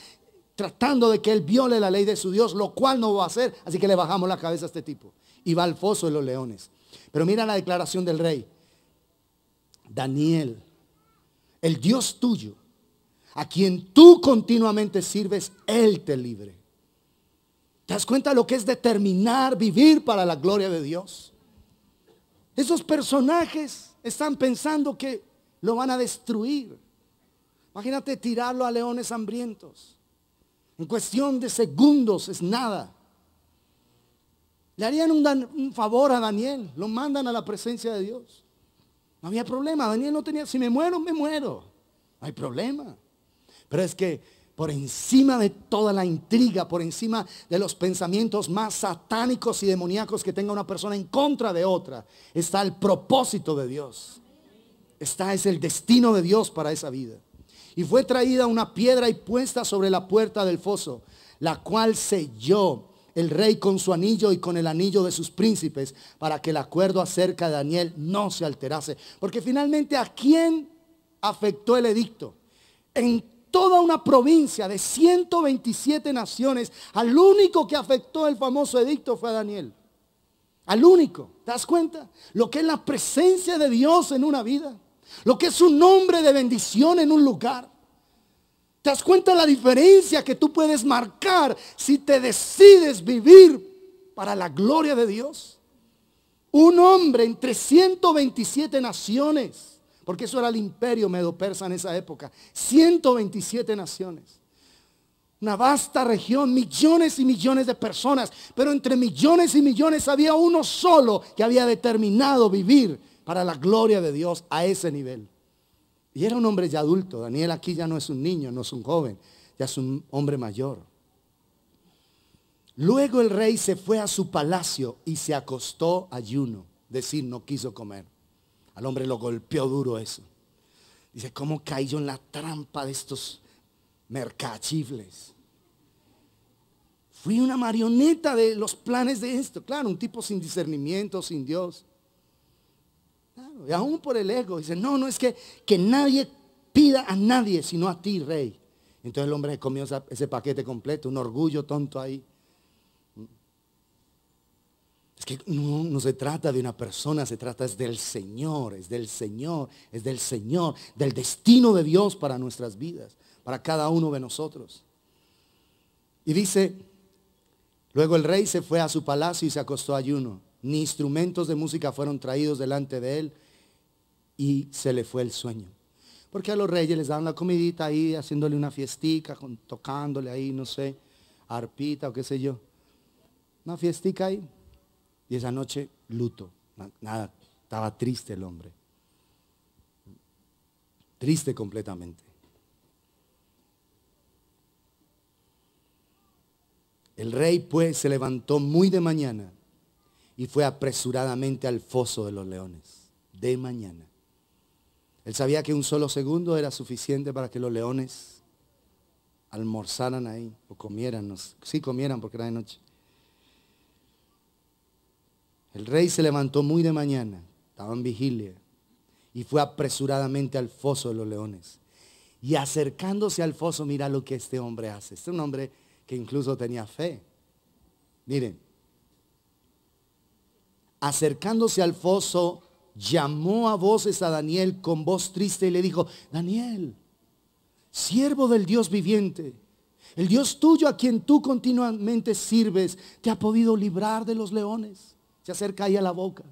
tratando de que él viole la ley de su Dios, lo cual no va a hacer. Así que le bajamos la cabeza a este tipo y va al foso de los leones. Pero mira la declaración del rey. Daniel, el Dios tuyo, a quien tú continuamente sirves, Él te libre. ¿Te das cuenta lo que es determinar vivir para la gloria de Dios? Esos personajes están pensando que lo van a destruir. Imagínate tirarlo a leones hambrientos. En cuestión de segundos es nada. Le harían un favor a Daniel. Lo mandan a la presencia de Dios. No había problema. Daniel no tenía, si me muero, me muero. No hay problema. Pero es que por encima de toda la intriga, por encima de los pensamientos más satánicos y demoníacos que tenga una persona en contra de otra, está el propósito de Dios. Es el destino de Dios para esa vida. Y fue traída una piedra y puesta sobre la puerta del foso, la cual selló el rey con su anillo y con el anillo de sus príncipes, para que el acuerdo acerca de Daniel no se alterase. Porque finalmente, ¿a quién afectó el edicto? En toda una provincia de 127 naciones, al único que afectó el famoso edicto fue a Daniel. Al único. ¿Te das cuenta? Lo que es la presencia de Dios en una vida. Lo que es un nombre de bendición en un lugar. ¿Te das cuenta la diferencia que tú puedes marcar si te decides vivir para la gloria de Dios? Un hombre entre 127 naciones, porque eso era el imperio medo-persa en esa época. 127 naciones. Una vasta región, millones y millones de personas, pero entre millones y millones había uno solo que había determinado vivir para la gloria de Dios a ese nivel. Y era un hombre ya adulto. Daniel aquí ya no es un niño, no es un joven, ya es un hombre mayor. Luego el rey se fue a su palacio y se acostó ayuno, decir, no quiso comer. Al hombre lo golpeó duro eso. Dice, ¿cómo caí yo en la trampa de estos mercachifles? Fui una marioneta de los planes de esto. Claro, un tipo sin discernimiento, sin Dios. Claro, y aún por el ego. Dice, no es que nadie pida a nadie, sino a ti, rey. Entonces el hombre comió ese paquete completo, un orgullo tonto ahí. Es que no se trata de una persona, se trata es del Señor, es del Señor, es del Señor, del destino de Dios para nuestras vidas, para cada uno de nosotros. Y dice, luego el rey se fue a su palacio y se acostó ayuno. Ni instrumentos de música fueron traídos delante de él y se le fue el sueño. Porque a los reyes les daban la comidita ahí, haciéndole una fiestica, tocándole ahí, no sé, arpita o qué sé yo. Una fiestica ahí. Y esa noche, luto. Nada, estaba triste el hombre. Triste completamente. El rey pues se levantó muy de mañana y fue apresuradamente al foso de los leones. De mañana. Él sabía que un solo segundo era suficiente para que los leones almorzaran ahí o comieran. Sí, comieran porque era de noche. El rey se levantó muy de mañana, estaba en vigilia, y fue apresuradamente al foso de los leones. Y acercándose al foso, mira lo que este hombre hace. Este es un hombre que incluso tenía fe. Miren, acercándose al foso, llamó a voces a Daniel con voz triste y le dijo, Daniel, siervo del Dios viviente, el Dios tuyo a quien tú continuamente sirves, ¿te ha podido librar de los leones? Se acerca ahí a la boca.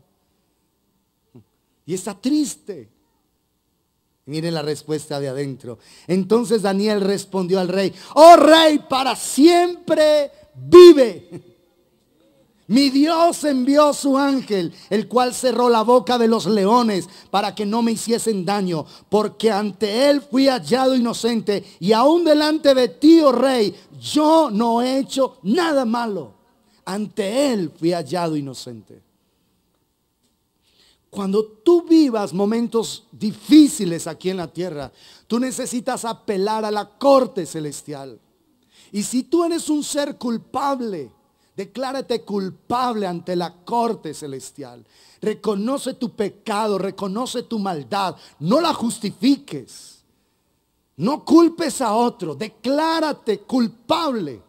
Y está triste. Miren la respuesta de adentro. Entonces Daniel respondió al rey, oh rey, para siempre vive. Mi Dios envió su ángel, el cual cerró la boca de los leones para que no me hiciesen daño, porque ante él fui hallado inocente y aún delante de ti, oh rey, yo no he hecho nada malo. Ante él fui hallado inocente. Cuando tú vivas momentos difíciles aquí en la tierra, tú necesitas apelar a la corte celestial. Y si tú eres un ser culpable, declárate culpable ante la corte celestial. Reconoce tu pecado, reconoce tu maldad. No la justifiques. No culpes a otro. Declárate culpable.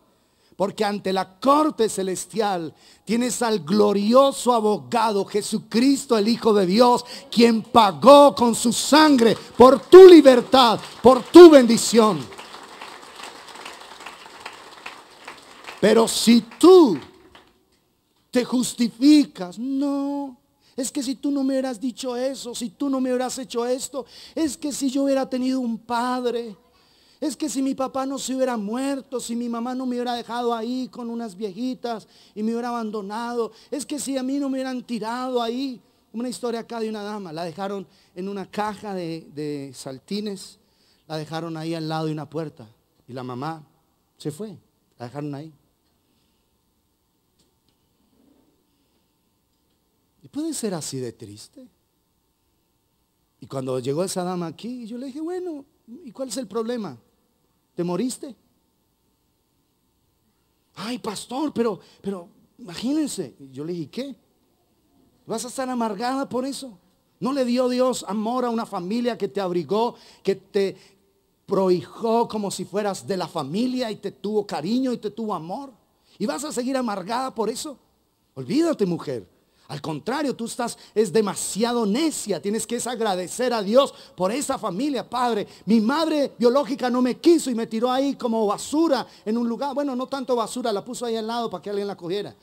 Porque ante la corte celestial tienes al glorioso abogado Jesucristo, el Hijo de Dios, quien pagó con su sangre por tu libertad, por tu bendición. Pero si tú te justificas, no, es que si tú no me hubieras dicho eso, si tú no me hubieras hecho esto, es que si yo hubiera tenido un padre, es que si mi papá no se hubiera muerto, si mi mamá no me hubiera dejado ahí con unas viejitas y me hubiera abandonado, es que si a mí no me hubieran tirado ahí. Una historia acá de una dama, la dejaron en una caja de saltines, la dejaron ahí al lado de una puerta y la mamá se fue, la dejaron ahí. Y puede ser así de triste. Y cuando llegó esa dama aquí, yo le dije, bueno, ¿y cuál es el problema? ¿Te moriste? Ay, pastor, pero imagínense. Y yo le dije, ¿qué? ¿Vas a estar amargada por eso? ¿No le dio Dios amor a una familia que te abrigó, que te prohijó como si fueras de la familia y te tuvo cariño y te tuvo amor? ¿Y vas a seguir amargada por eso? Olvídate, mujer. Al contrario, tú es demasiado necia. Tienes que agradecer a Dios por esa familia. Padre, mi madre biológica no me quiso y me tiró ahí como basura en un lugar. Bueno, no tanto basura, la puso ahí al lado para que alguien la cogiera.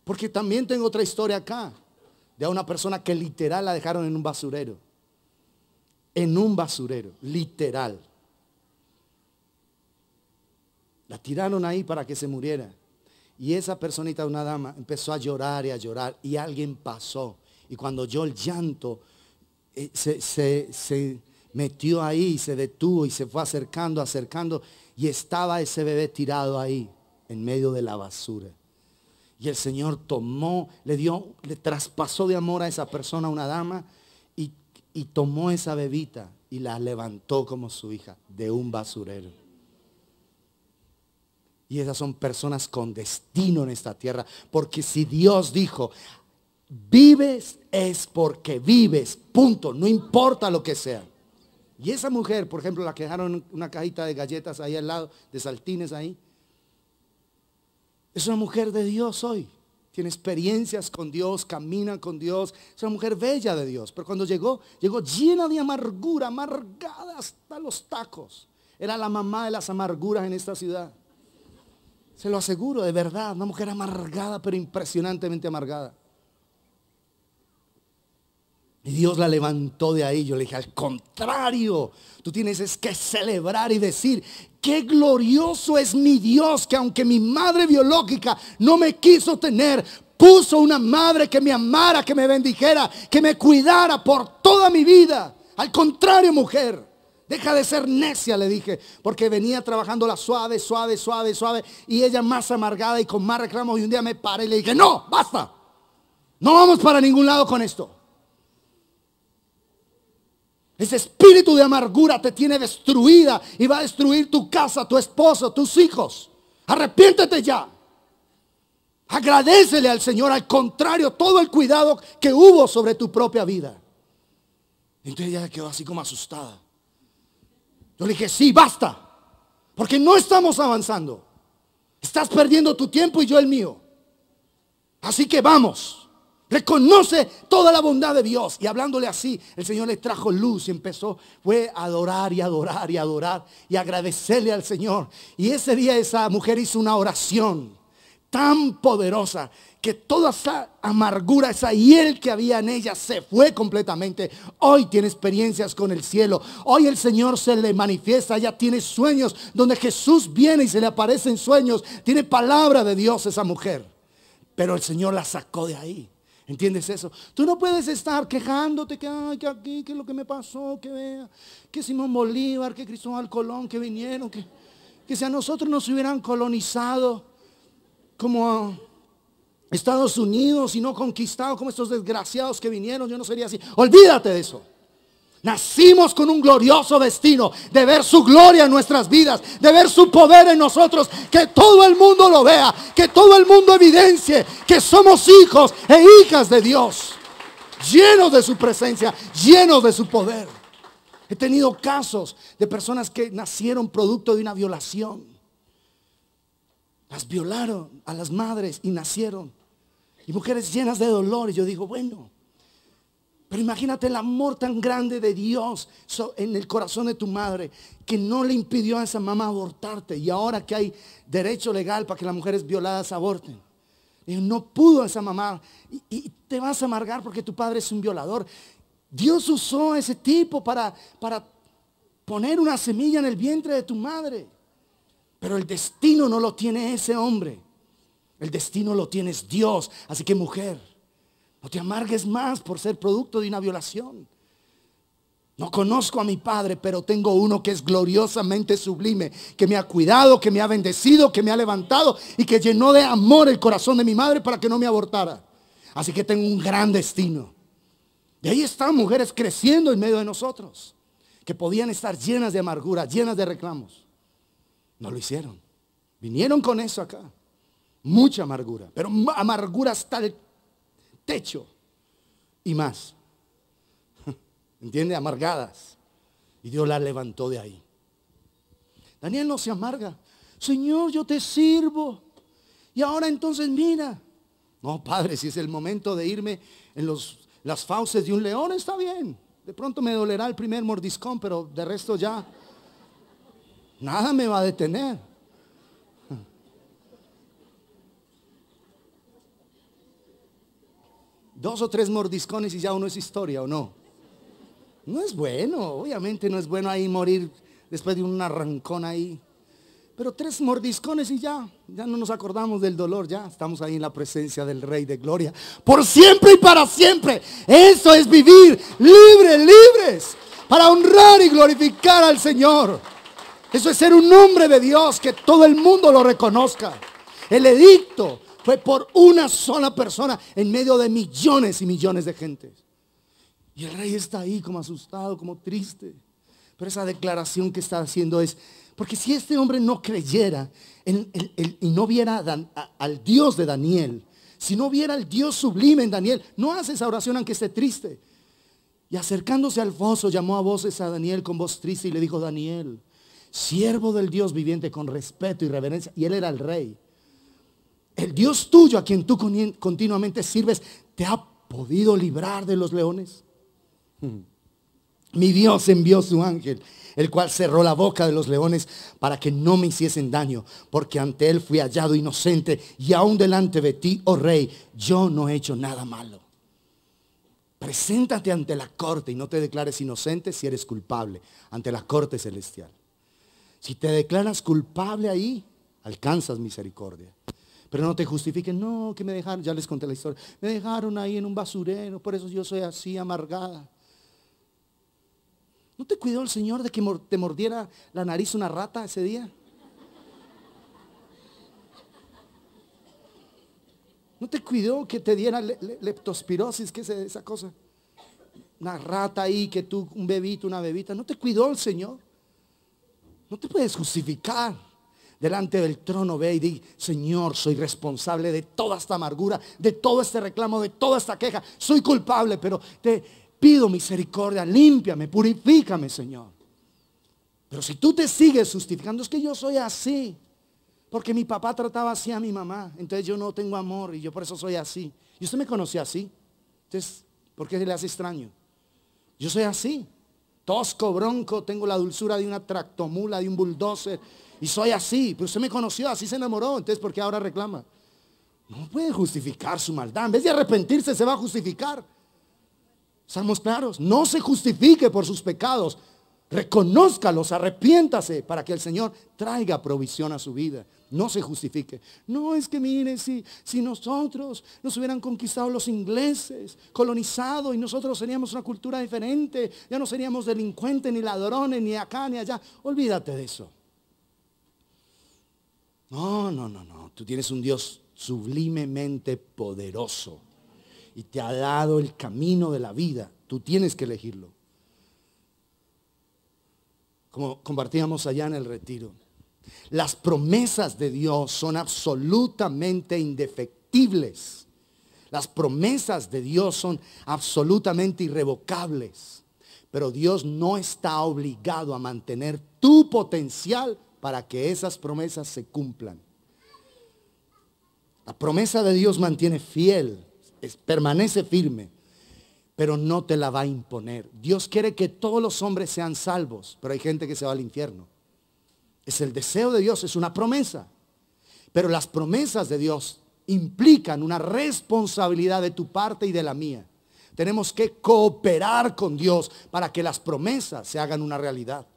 Porque también tengo otra historia acá, de una persona que literal la dejaron en un basurero. En un basurero, literal. La tiraron ahí para que se muriera. Y esa personita, una dama, empezó a llorar y alguien pasó. Y cuando oyó el llanto, se metió ahí, se detuvo y se fue acercando. Y estaba ese bebé tirado ahí, en medio de la basura. Y el Señor tomó, le traspasó de amor a esa persona, una dama, y tomó esa bebita y la levantó como su hija de un basurero. Y esas son personas con destino en esta tierra. Porque si Dios dijo, vives es porque vives, punto, no importa lo que sea. Y esa mujer, por ejemplo, la que dejaron una cajita de galletas ahí al lado, de saltines ahí, es una mujer de Dios hoy. Tiene experiencias con Dios, camina con Dios. Es una mujer bella de Dios. Pero cuando llegó llena de amargura, amargada hasta los tacos. Era la mamá de las amarguras en esta ciudad. Se lo aseguro, de verdad, una mujer amargada, pero impresionantemente amargada. Y Dios la levantó de ahí. Yo le dije, al contrario, tú tienes que celebrar y decir, qué glorioso es mi Dios, que aunque mi madre biológica no me quiso tener, puso una madre que me amara, que me bendijera, que me cuidara por toda mi vida. Al contrario, mujer, deja de ser necia, le dije, porque venía trabajándola suave, y ella más amargada y con más reclamos. Y un día me paré y le dije, no, basta, no vamos para ningún lado con esto. Ese espíritu de amargura te tiene destruida y va a destruir tu casa, tu esposo, tus hijos. Arrepiéntete ya. Agradécele al Señor, al contrario, todo el cuidado que hubo sobre tu propia vida. Entonces ella quedó así como asustada. Yo le dije, sí, basta, porque no estamos avanzando. Estás perdiendo tu tiempo y yo el mío. Así que vamos. Reconoce toda la bondad de Dios. Y hablándole así, el Señor le trajo luz y fue a adorar y agradecerle al Señor. Y ese día esa mujer hizo una oración tan poderosa que toda esa amargura, esa hiel que había en ella se fue completamente. Hoy tiene experiencias con el cielo. Hoy el Señor se le manifiesta. Ella tiene sueños donde Jesús viene y se le aparece en sueños. Tiene palabra de Dios esa mujer. Pero el Señor la sacó de ahí. ¿Entiendes eso? Tú no puedes estar quejándote que aquí, que lo que me pasó, que vea, que Simón Bolívar, que Cristóbal Colón, que vinieron, que si a nosotros nos hubieran colonizado como a Estados Unidos y no conquistado como estos desgraciados que vinieron, yo no sería así. Olvídate de eso. Nacimos con un glorioso destino de ver su gloria en nuestras vidas, de ver su poder en nosotros, que todo el mundo lo vea, que todo el mundo evidencie que somos hijos e hijas de Dios, llenos de su presencia, llenos de su poder. He tenido casos de personas que nacieron producto de una violación. Las violaron a las madres y nacieron. Y mujeres llenas de dolor. Y yo digo, bueno, pero imagínate el amor tan grande de Dios en el corazón de tu madre, que no le impidió a esa mamá abortarte. Y ahora que hay derecho legal para que las mujeres violadas aborten, y no pudo esa mamá. Y te vas a amargar porque tu padre es un violador. Dios usó a ese tipo para poner una semilla en el vientre de tu madre. Pero el destino no lo tiene ese hombre. El destino lo tienes Dios. Así que, mujer, no te amargues más por ser producto de una violación. No conozco a mi padre, pero tengo uno que es gloriosamente sublime, que me ha cuidado, que me ha bendecido, que me ha levantado y que llenó de amor el corazón de mi madre para que no me abortara. Así que tengo un gran destino. Y ahí están mujeres creciendo en medio de nosotros, que podían estar llenas de amargura, llenas de reclamos. No lo hicieron. Vinieron con eso acá. Mucha amargura, pero amargura hasta el techo y más. ¿Entiende? Amargadas. Y Dios las levantó de ahí. Daniel no se amarga. Señor, yo te sirvo. Y ahora entonces mira. No, Padre, si es el momento de irme en las fauces de un león, está bien. De pronto me dolerá el primer mordiscón, pero de resto ya nada me va a detener. Dos o tres mordiscones y ya uno es historia, ¿o no? No es bueno, obviamente no es bueno ahí morir después de un arrancón ahí. Pero tres mordiscones y ya no nos acordamos del dolor, ya estamos ahí en la presencia del Rey de Gloria. Por siempre y para siempre. Eso es vivir libres, para honrar y glorificar al Señor. Eso es ser un hombre de Dios, que todo el mundo lo reconozca. El edicto fue por una sola persona en medio de millones y millones de gente. Y el rey está ahí como asustado, como triste. Pero esa declaración que está haciendo es, porque si este hombre no creyera y no viera al Dios de Daniel, si no viera al Dios sublime en Daniel, no hace esa oración aunque esté triste. Y acercándose al foso, llamó a voces a Daniel con voz triste y le dijo: Daniel, siervo del Dios viviente, con respeto y reverencia. Y él era el rey. El Dios tuyo, a quien tú continuamente sirves, ¿te ha podido librar de los leones? Mi Dios envió su ángel, el cual cerró la boca de los leones para que no me hiciesen daño, porque ante él fui hallado inocente, y aún delante de ti, oh rey, yo no he hecho nada malo. Preséntate ante la corte y no te declares inocente si eres culpable ante la corte celestial. Si te declaras culpable ahí, alcanzas misericordia. Pero no te justifiquen, no, que me dejaron, ya les conté la historia, me dejaron ahí en un basurero, por eso yo soy así amargada. ¿No te cuidó el Señor de que te mordiera la nariz una rata ese día? ¿No te cuidó que te diera leptospirosis? ¿Qué es esa cosa? Una rata ahí, que tú, un bebito, una bebita. ¿No te cuidó el Señor? No te puedes justificar. Delante del trono ve y di: Señor, soy responsable de toda esta amargura, de todo este reclamo, de toda esta queja. Soy culpable, pero te pido misericordia, límpiame, purifícame, Señor. Pero si tú te sigues justificando, es que yo soy así, porque mi papá trataba así a mi mamá, entonces yo no tengo amor y yo por eso soy así. Y usted me conoció así, entonces, ¿por qué le hace extraño? Yo soy así, tosco, bronco, tengo la dulzura de una tractomula, de un bulldozer, y soy así. Pero usted me conoció, así se enamoró, entonces ¿por qué ahora reclama? No puede justificar su maldad. En vez de arrepentirse, se va a justificar. Estamos claros. No se justifique por sus pecados. Reconózcalos, arrepiéntase para que el Señor traiga provisión a su vida. No se justifique. No, es que mire, si nosotros nos hubieran conquistado los ingleses, colonizado, y nosotros seríamos una cultura diferente, ya no seríamos delincuentes, ni ladrones, ni acá, ni allá. Olvídate de eso. No. Tú tienes un Dios sublimemente poderoso y te ha dado el camino de la vida. Tú tienes que elegirlo. Como compartíamos allá en el retiro, las promesas de Dios son absolutamente indefectibles. Las promesas de Dios son absolutamente irrevocables. Pero Dios no está obligado a mantener tu potencial para que esas promesas se cumplan. La promesa de Dios mantiene fiel, permanece firme, pero no te la va a imponer. Dios quiere que todos los hombres sean salvos, pero hay gente que se va al infierno. Es el deseo de Dios, es una promesa. Pero las promesas de Dios implican una responsabilidad de tu parte y de la mía. Tenemos que cooperar con Dios para que las promesas se hagan una realidad.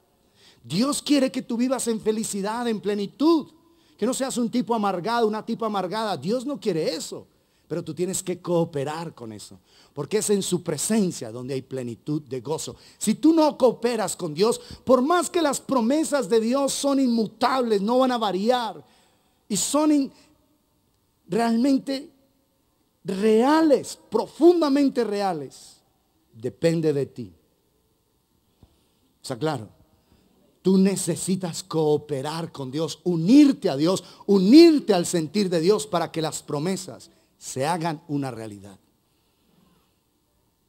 Dios quiere que tú vivas en felicidad, en plenitud. Que no seas un tipo amargado, una tipa amargada. Dios no quiere eso. Pero tú tienes que cooperar con eso. Porque es en su presencia donde hay plenitud de gozo. Si tú no cooperas con Dios, por más que las promesas de Dios son inmutables, no van a variar. Y son realmente reales, profundamente reales. Depende de ti. ¿Está claro? Tú necesitas cooperar con Dios, unirte a Dios, unirte al sentir de Dios para que las promesas se hagan una realidad.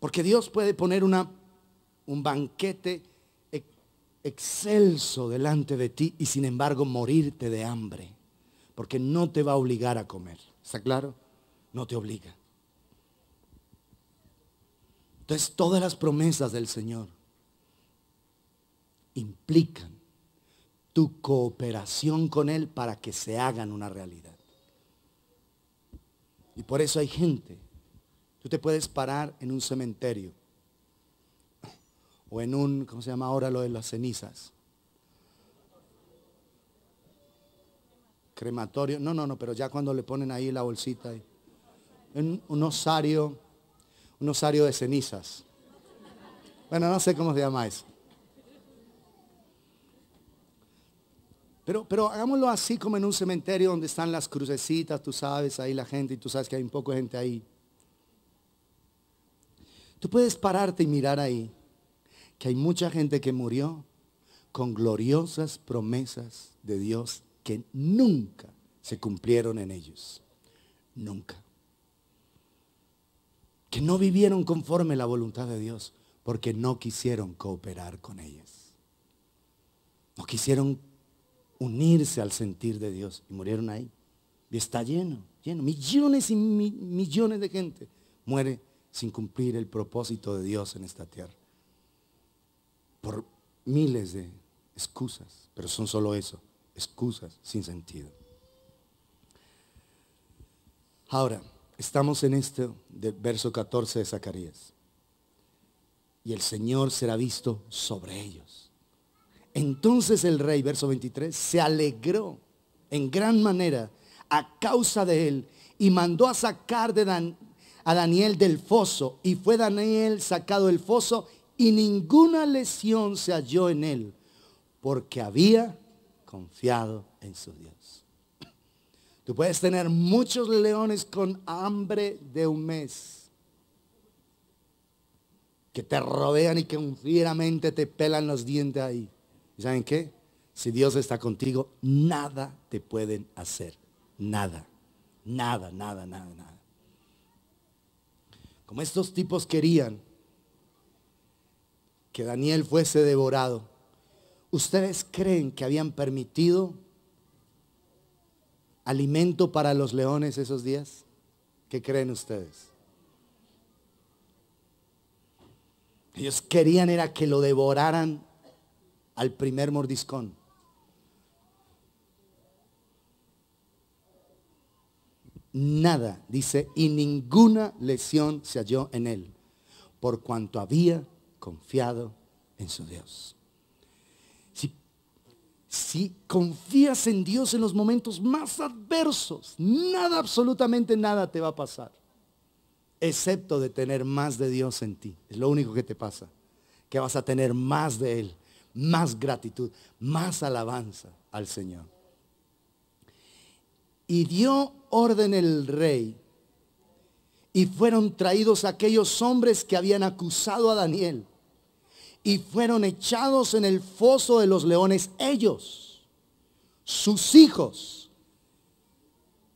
Porque Dios puede poner un banquete excelso delante de ti y sin embargo morirte de hambre. Porque no te va a obligar a comer. ¿Está claro? No te obliga. Entonces todas las promesas del Señor implican tu cooperación con Él para que se hagan una realidad. Y por eso hay gente, tú te puedes parar en un cementerio o en un, ¿cómo se llama ahora lo de las cenizas? Crematorio, no, pero ya cuando le ponen ahí la bolsita, en un osario de cenizas. Bueno, no sé cómo se llama eso. Pero hagámoslo así como en un cementerio donde están las crucecitas, tú sabes, ahí la gente, y tú sabes que hay un poco de gente ahí. Tú puedes pararte y mirar ahí que hay mucha gente que murió con gloriosas promesas de Dios que nunca se cumplieron en ellos. Nunca. Que no vivieron conforme la voluntad de Dios porque no quisieron cooperar con ellas. No quisieron unirse al sentir de Dios y murieron ahí. Y está lleno. Millones y millones de gente muere sin cumplir el propósito de Dios en esta tierra. Por miles de excusas, pero son solo eso, excusas sin sentido. Ahora, estamos en este del verso 14 de Zacarías. Y el Señor será visto sobre ellos. Entonces el rey, verso 23, se alegró en gran manera a causa de él y mandó a sacar a Daniel del foso. Y fue Daniel sacado del foso y ninguna lesión se halló en él, porque había confiado en su Dios. Tú puedes tener muchos leones con hambre de un mes, que te rodean y que fieramente te pelan los dientes ahí. ¿Y saben qué? Si Dios está contigo, nada te pueden hacer. Nada. Nada. Como estos tipos querían que Daniel fuese devorado, ¿ustedes creen que habían permitido alimento para los leones esos días? ¿Qué creen ustedes? Ellos querían era que lo devoraran al primer mordiscón. Nada, dice, y ninguna lesión se halló en él, por cuanto había confiado en su Dios. Si confías en Dios en los momentos más adversos, nada, absolutamente nada te va a pasar, excepto de tener más de Dios en ti. Es lo único que te pasa, que vas a tener más de Él, más gratitud, más alabanza al Señor. Y dio orden el rey, y fueron traídos aquellos hombres que habían acusado a Daniel, y fueron echados en el foso de los leones ellos, sus hijos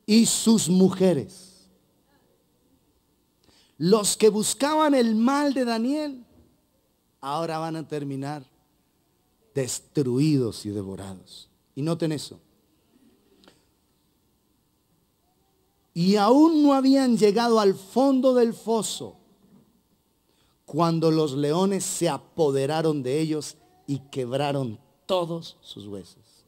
y sus mujeres. Los que buscaban el mal de Daniel ahora van a terminar destruidos y devorados. Y noten eso. Y aún no habían llegado al fondo del foso cuando los leones se apoderaron de ellos y quebraron todos sus huesos.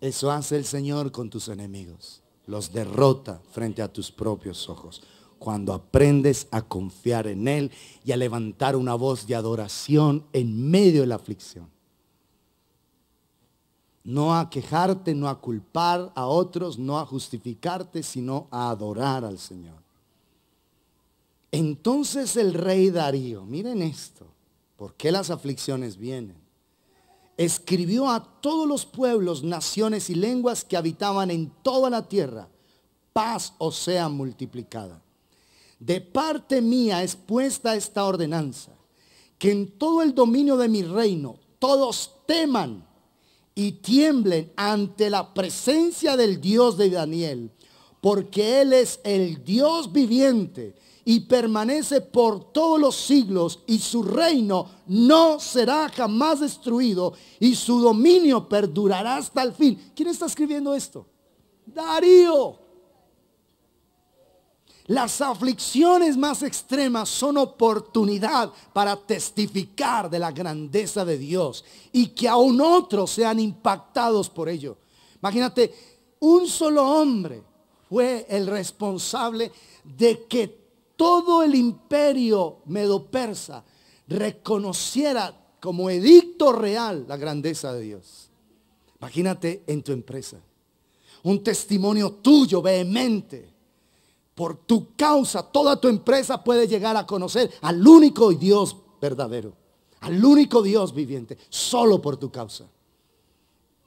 Eso hace el Señor con tus enemigos. Los derrota frente a tus propios ojos. Cuando aprendes a confiar en Él y a levantar una voz de adoración en medio de la aflicción. No a quejarte, no a culpar a otros, no a justificarte, sino a adorar al Señor. Entonces el rey Darío, miren esto, ¿por qué las aflicciones vienen? Escribió a todos los pueblos, naciones y lenguas que habitaban en toda la tierra, paz os sea multiplicada. De parte mía es puesta esta ordenanza, que en todo el dominio de mi reino, todos teman y tiemblen ante la presencia del Dios de Daniel, porque Él es el Dios viviente y permanece por todos los siglos, y su reino no será jamás destruido, y su dominio perdurará hasta el fin. ¿Quién está escribiendo esto? Darío. Las aflicciones más extremas son oportunidad para testificar de la grandeza de Dios y que aún otros sean impactados por ello. Imagínate, un solo hombre fue el responsable de que todo el imperio medo-persa reconociera como edicto real la grandeza de Dios. Imagínate en tu empresa, un testimonio tuyo vehemente. Por tu causa, toda tu empresa puede llegar a conocer al único Dios verdadero, al único Dios viviente, solo por tu causa.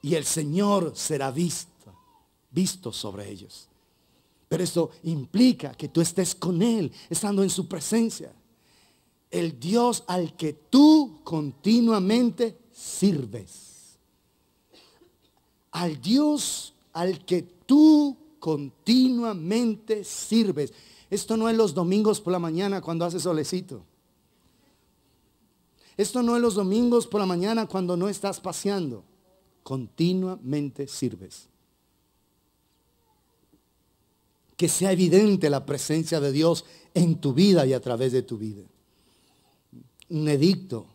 Y el Señor será visto sobre ellos. Pero esto implica que tú estés con Él, estando en su presencia. El Dios al que tú continuamente sirves. Al Dios al que tú continuamente sirves. Esto no es los domingos por la mañana cuando hace solecito. Esto no es los domingos por la mañana cuando no estás paseando. Continuamente sirves. Que sea evidente la presencia de Dios en tu vida y a través de tu vida. Un edicto.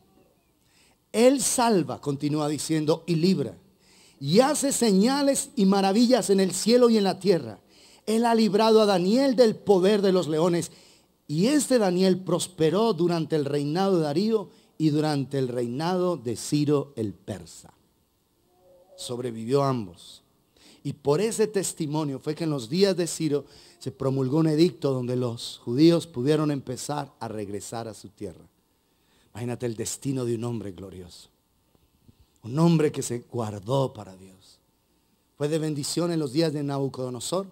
Él salva, continúa diciendo, y libra. Y hace señales y maravillas en el cielo y en la tierra. Él ha librado a Daniel del poder de los leones. Y este Daniel prosperó durante el reinado de Darío y durante el reinado de Ciro el persa. Sobrevivió ambos. Y por ese testimonio fue que en los días de Ciro se promulgó un edicto donde los judíos pudieron empezar a regresar a su tierra. Imagínate el destino de un hombre glorioso. Un hombre que se guardó para Dios. Fue de bendición en los días de Nabucodonosor.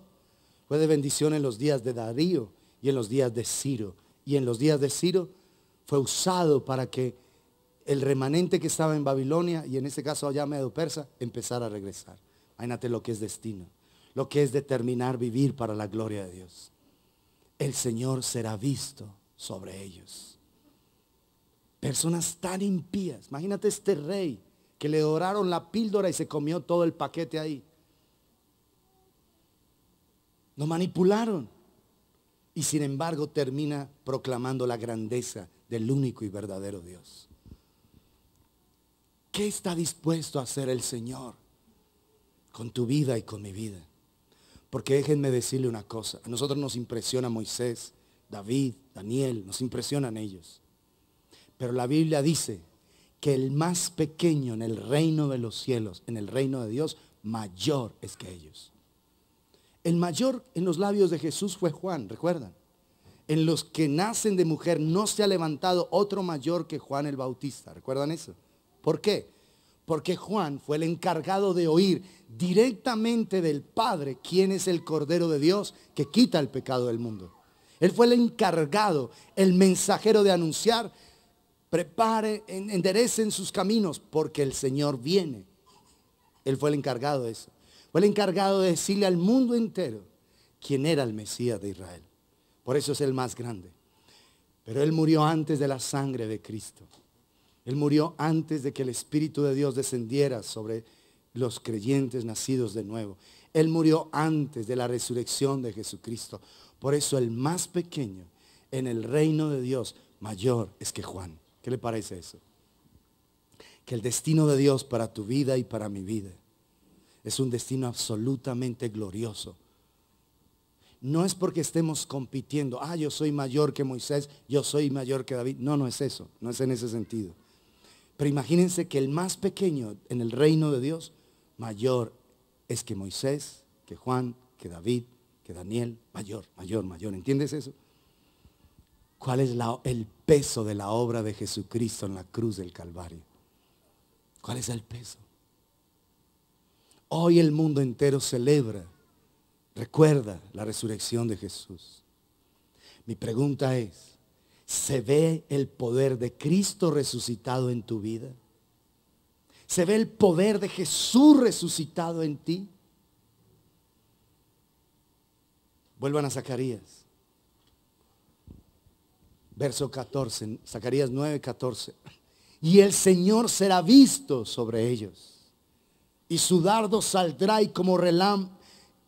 Fue de bendición en los días de Darío y en los días de Ciro. Y en los días de Ciro fue usado para que el remanente que estaba en Babilonia, y en este caso allá Medo-Persa, empezara a regresar. Imagínate lo que es destino, lo que es determinar vivir para la gloria de Dios. El Señor será visto sobre ellos. Personas tan impías. Imagínate este rey que le doraron la píldora y se comió todo el paquete ahí. Lo manipularon. Y sin embargo termina proclamando la grandeza del único y verdadero Dios. ¿Qué está dispuesto a hacer el Señor con tu vida y con mi vida? Porque déjenme decirle una cosa. A nosotros nos impresiona Moisés, David, Daniel, nos impresionan ellos. Pero la Biblia dice que el más pequeño en el reino de los cielos, en el reino de Dios, mayor es que ellos. El mayor en los labios de Jesús fue Juan, ¿recuerdan? En los que nacen de mujer no se ha levantado otro mayor que Juan el Bautista, ¿recuerdan eso? ¿Por qué? Porque Juan fue el encargado de oír directamente del Padre quién es el Cordero de Dios que quita el pecado del mundo. Él fue el encargado, el mensajero de anunciar: prepare, enderecen sus caminos porque el Señor viene. Él fue el encargado de eso. Fue el encargado de decirle al mundo entero quién era el Mesías de Israel. Por eso es el más grande. Pero Él murió antes de la sangre de Cristo. Él murió antes de que el Espíritu de Dios descendiera sobre los creyentes nacidos de nuevo. Él murió antes de la resurrección de Jesucristo. Por eso el más pequeño en el reino de Dios mayor es que Juan. ¿Qué le parece eso? Que el destino de Dios para tu vida y para mi vida es un destino absolutamente glorioso. No es porque estemos compitiendo. Yo soy mayor que Moisés, yo soy mayor que David. No, no es eso, no es en ese sentido. Pero imagínense que el más pequeño en el reino de Dios mayor es que Moisés, que Juan, que David, que Daniel. Mayor. ¿Entiendes eso? ¿Cuál es el peso de la obra de Jesucristo en la cruz del Calvario? ¿Cuál es el peso? Hoy el mundo entero celebra, recuerda la resurrección de Jesús. Mi pregunta es, ¿se ve el poder de Cristo resucitado en tu vida? Se ve el poder de Jesús resucitado en ti. Vuelvan a Zacarías. Verso 14, Zacarías 9:14. Y el Señor será visto sobre ellos. Y su dardo saldrá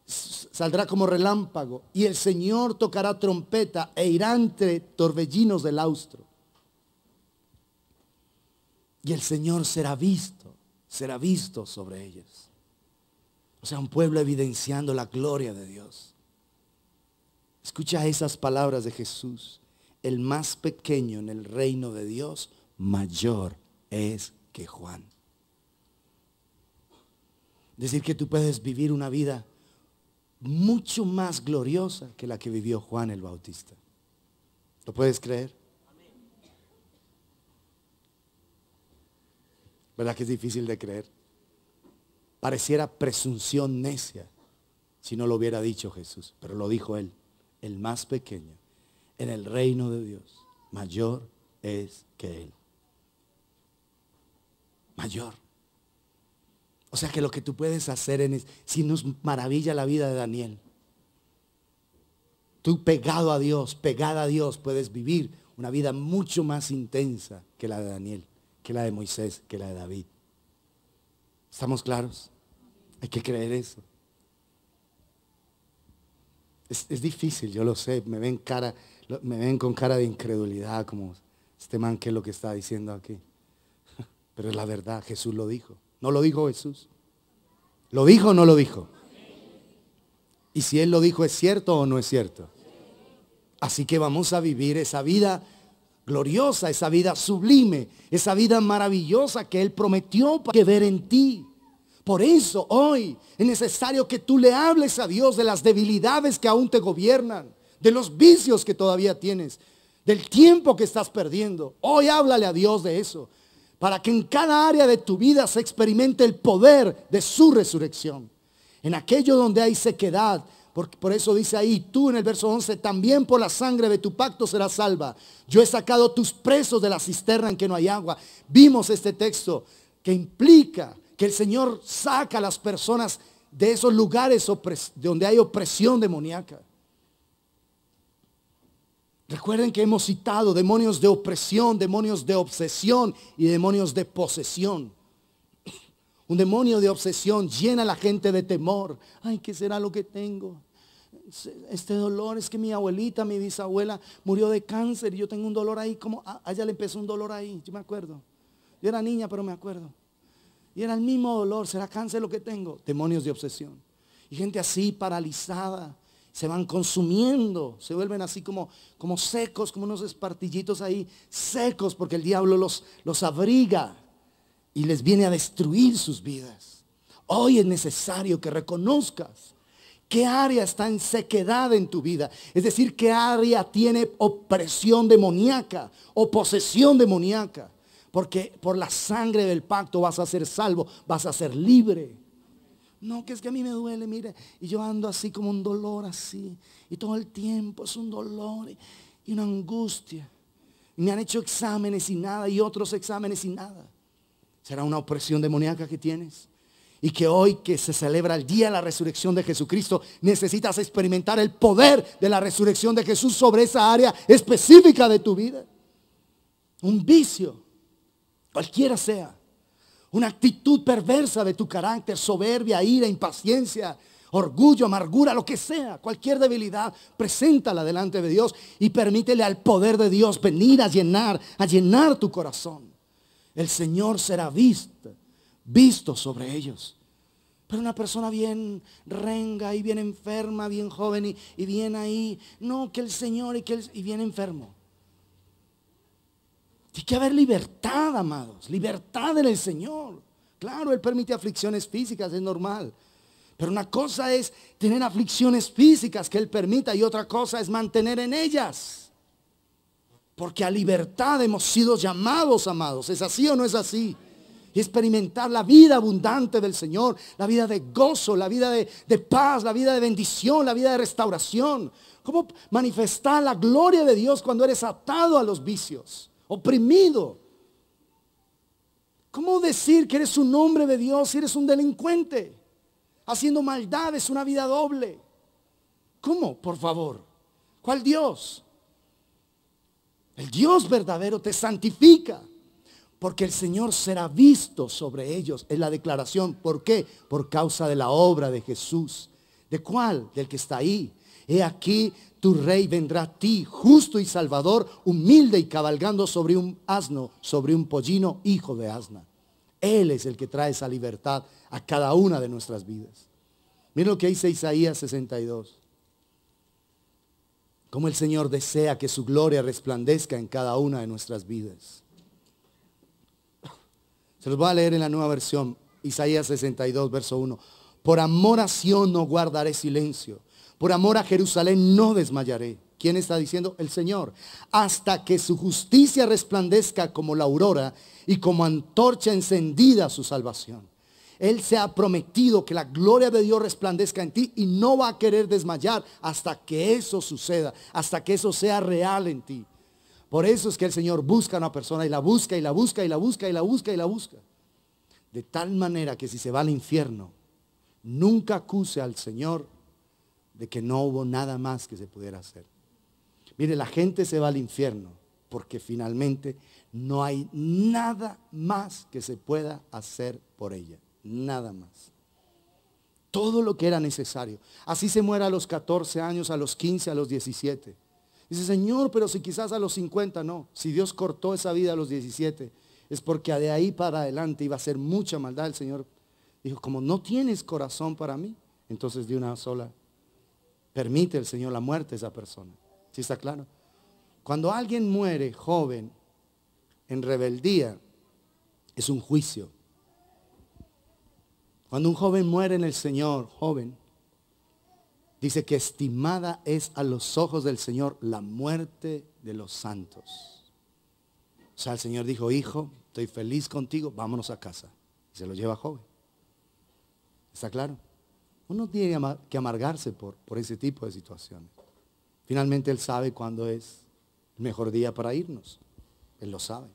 saldrá como relámpago. Y el Señor tocará trompeta e irá entre torbellinos del austro. Y el Señor será visto sobre ellos. O sea, un pueblo evidenciando la gloria de Dios. Escucha esas palabras de Jesús. El más pequeño en el reino de Dios, mayor es que Juan. Decir que tú puedes vivir una vida mucho más gloriosa que la que vivió Juan el Bautista. ¿Lo puedes creer? ¿Verdad que es difícil de creer? Pareciera presunción necia si no lo hubiera dicho Jesús, pero lo dijo él. El más pequeño en el reino de Dios, mayor es que él. Mayor. O sea que lo que tú puedes hacer si nos maravilla la vida de Daniel. Tú pegado a Dios, pegada a Dios, puedes vivir una vida mucho más intensa que la de Daniel, que la de Moisés, que la de David. ¿Estamos claros? Hay que creer eso. Es difícil, yo lo sé, me ven con cara de incredulidad, como este man, ¿qué es lo que está diciendo aquí? Pero es la verdad, Jesús lo dijo. ¿No lo dijo Jesús? ¿Lo dijo o no lo dijo? Y si Él lo dijo, ¿es cierto o no es cierto? Así que vamos a vivir esa vida gloriosa, esa vida sublime, esa vida maravillosa que Él prometió para ver en ti. Por eso hoy es necesario que tú le hables a Dios de las debilidades que aún te gobiernan, de los vicios que todavía tienes, del tiempo que estás perdiendo. Hoy háblale a Dios de eso, para que en cada área de tu vida se experimente el poder de su resurrección. En aquello donde hay sequedad, por eso dice ahí, tú en el verso 11, también por la sangre de tu pacto serás salva. Yo he sacado tus presos de la cisterna en que no hay agua. Vimos este texto que implica que el Señor saca a las personas de esos lugares donde hay opresión demoníaca. Recuerden que hemos citado demonios de opresión, demonios de obsesión y demonios de posesión. Un demonio de obsesión llena a la gente de temor. Ay, ¿qué será lo que tengo? Este dolor es que mi abuelita, mi bisabuela murió de cáncer y yo tengo un dolor ahí, como a ella le empezó un dolor ahí, yo me acuerdo. Yo era niña, pero me acuerdo. Y era el mismo dolor, ¿será cáncer lo que tengo? Demonios de obsesión. Y gente así paralizada, se van consumiendo, se vuelven así como secos, como unos espartillitos ahí, secos, porque el diablo los abriga y les viene a destruir sus vidas. Hoy es necesario que reconozcas qué área está en sequedad en tu vida. Es decir, qué área tiene opresión demoníaca o posesión demoníaca. Porque por la sangre del pacto vas a ser salvo, vas a ser libre. No, que es que a mí me duele, mire, y yo ando así como un dolor así, y todo el tiempo es un dolor y una angustia. Y me han hecho exámenes y nada, y otros exámenes y nada. ¿Será una opresión demoníaca que tienes? Y que hoy que se celebra el día de la resurrección de Jesucristo, necesitas experimentar el poder de la resurrección de Jesús sobre esa área específica de tu vida. Un vicio, cualquiera sea. Una actitud perversa de tu carácter, soberbia, ira, impaciencia, orgullo, amargura, lo que sea, cualquier debilidad, preséntala delante de Dios y permítele al poder de Dios venir a llenar tu corazón. El Señor será visto sobre ellos. Pero una persona bien renga y bien enferma, bien joven y bien ahí, no, que el Señor y bien enfermo. Tiene que haber libertad, amados, libertad en el Señor. Claro, Él permite aflicciones físicas, es normal. Pero una cosa es tener aflicciones físicas que Él permita y otra cosa es mantener en ellas. Porque a libertad hemos sido llamados, amados. ¿Es así o no es así? Y experimentar la vida abundante del Señor, la vida de gozo, la vida de paz, la vida de bendición, la vida de restauración. ¿Cómo manifestar la gloria de Dios cuando eres atado a los vicios? Oprimido. ¿Cómo decir que eres un hombre de Dios si eres un delincuente? Haciendo maldades, una vida doble. ¿Cómo? Por favor. ¿Cuál Dios? El Dios verdadero te santifica, porque el Señor será visto sobre ellos. Es la declaración. ¿Por qué? Por causa de la obra de Jesús. ¿De cuál? Del que está ahí. He aquí, tu rey vendrá a ti, justo y salvador, humilde y cabalgando sobre un asno, sobre un pollino, hijo de asna. Él es el que trae esa libertad a cada una de nuestras vidas. Miren lo que dice Isaías 62. Cómo el Señor desea que su gloria resplandezca en cada una de nuestras vidas. Se los voy a leer en la nueva versión. Isaías 62, verso 1. Por amor a Sión no guardaré silencio. Por amor a Jerusalén no desmayaré. ¿Quién está diciendo? El Señor. Hasta que su justicia resplandezca como la aurora y como antorcha encendida su salvación. Él se ha prometido que la gloria de Dios resplandezca en ti y no va a querer desmayar hasta que eso suceda, hasta que eso sea real en ti. Por eso es que el Señor busca a una persona y la busca y la busca y la busca y la busca y la busca. De tal manera que si se va al infierno, nunca acuse al Señor de que no hubo nada más que se pudiera hacer. Mire, la gente se va al infierno porque finalmente no hay nada más que se pueda hacer por ella. Nada más. Todo lo que era necesario. Así se muera a los 14 años, a los 15, a los 17. Dice, Señor, pero si quizás a los 50 no. Si Dios cortó esa vida a los 17, es porque de ahí para adelante iba a ser mucha maldad. El Señor dijo, como no tienes corazón para mí, entonces de una sola permite el Señor la muerte de esa persona. ¿Sí está claro? Cuando alguien muere joven en rebeldía, es un juicio. Cuando un joven muere en el Señor, joven, dice que estimada es a los ojos del Señor la muerte de los santos. O sea, el Señor dijo, hijo, estoy feliz contigo, vámonos a casa. Y se lo lleva joven. ¿Está claro? Uno tiene que amargarse por ese tipo de situaciones. Finalmente Él sabe cuándo es el mejor día para irnos. Él lo sabe.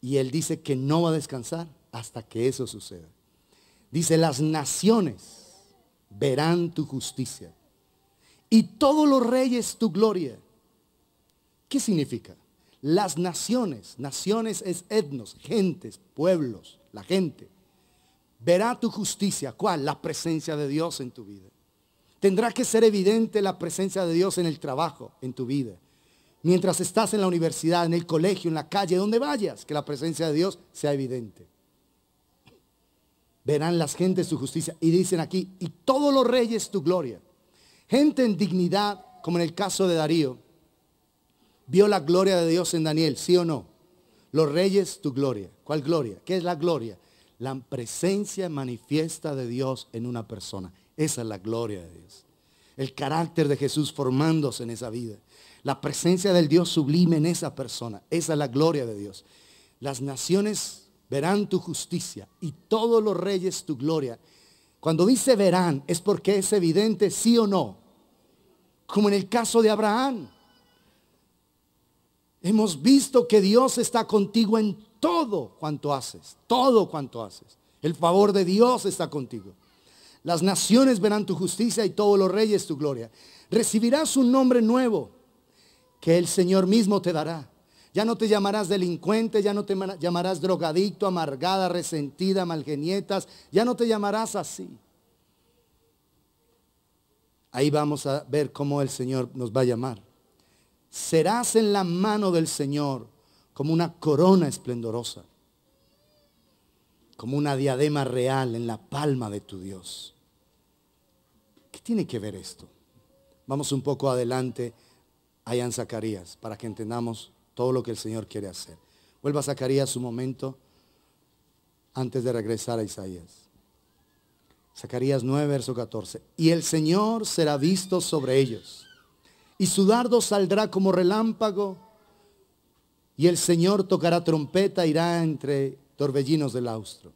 Y Él dice que no va a descansar hasta que eso suceda. Dice, las naciones verán tu justicia y todos los reyes tu gloria. ¿Qué significa? Las naciones, naciones es etnos, gentes, pueblos, la gente. Verá tu justicia. ¿Cuál? La presencia de Dios en tu vida. Tendrá que ser evidente la presencia de Dios en el trabajo, en tu vida. Mientras estás en la universidad, en el colegio, en la calle, donde vayas, que la presencia de Dios sea evidente. Verán las gentes tu justicia. Y dicen aquí, y todos los reyes tu gloria. Gente en dignidad, como en el caso de Darío, vio la gloria de Dios en Daniel, ¿sí o no? Los reyes tu gloria. ¿Cuál gloria? ¿Qué es la gloria? La presencia manifiesta de Dios en una persona. Esa es la gloria de Dios. El carácter de Jesús formándose en esa vida. La presencia del Dios sublime en esa persona. Esa es la gloria de Dios. Las naciones verán tu justicia y todos los reyes tu gloria. Cuando dice verán es porque es evidente sí o no. Como en el caso de Abraham. Hemos visto que Dios está contigo en todo cuanto haces. Todo cuanto haces. El favor de Dios está contigo. Las naciones verán tu justicia y todos los reyes tu gloria. Recibirás un nombre nuevo que el Señor mismo te dará. Ya no te llamarás delincuente, ya no te llamarás drogadicto, amargada, resentida, malgenietas. Ya no te llamarás así. Ahí vamos a ver cómo el Señor nos va a llamar. Serás en la mano del Señor como una corona esplendorosa. Como una diadema real en la palma de tu Dios. ¿Qué tiene que ver esto? Vamos un poco adelante allá en Zacarías para que entendamos todo lo que el Señor quiere hacer. Vuelva a Zacarías un momento antes de regresar a Isaías. Zacarías 9, verso 14. Y el Señor será visto sobre ellos, y su dardo saldrá como relámpago, y el Señor tocará trompeta, irá entre torbellinos del austro.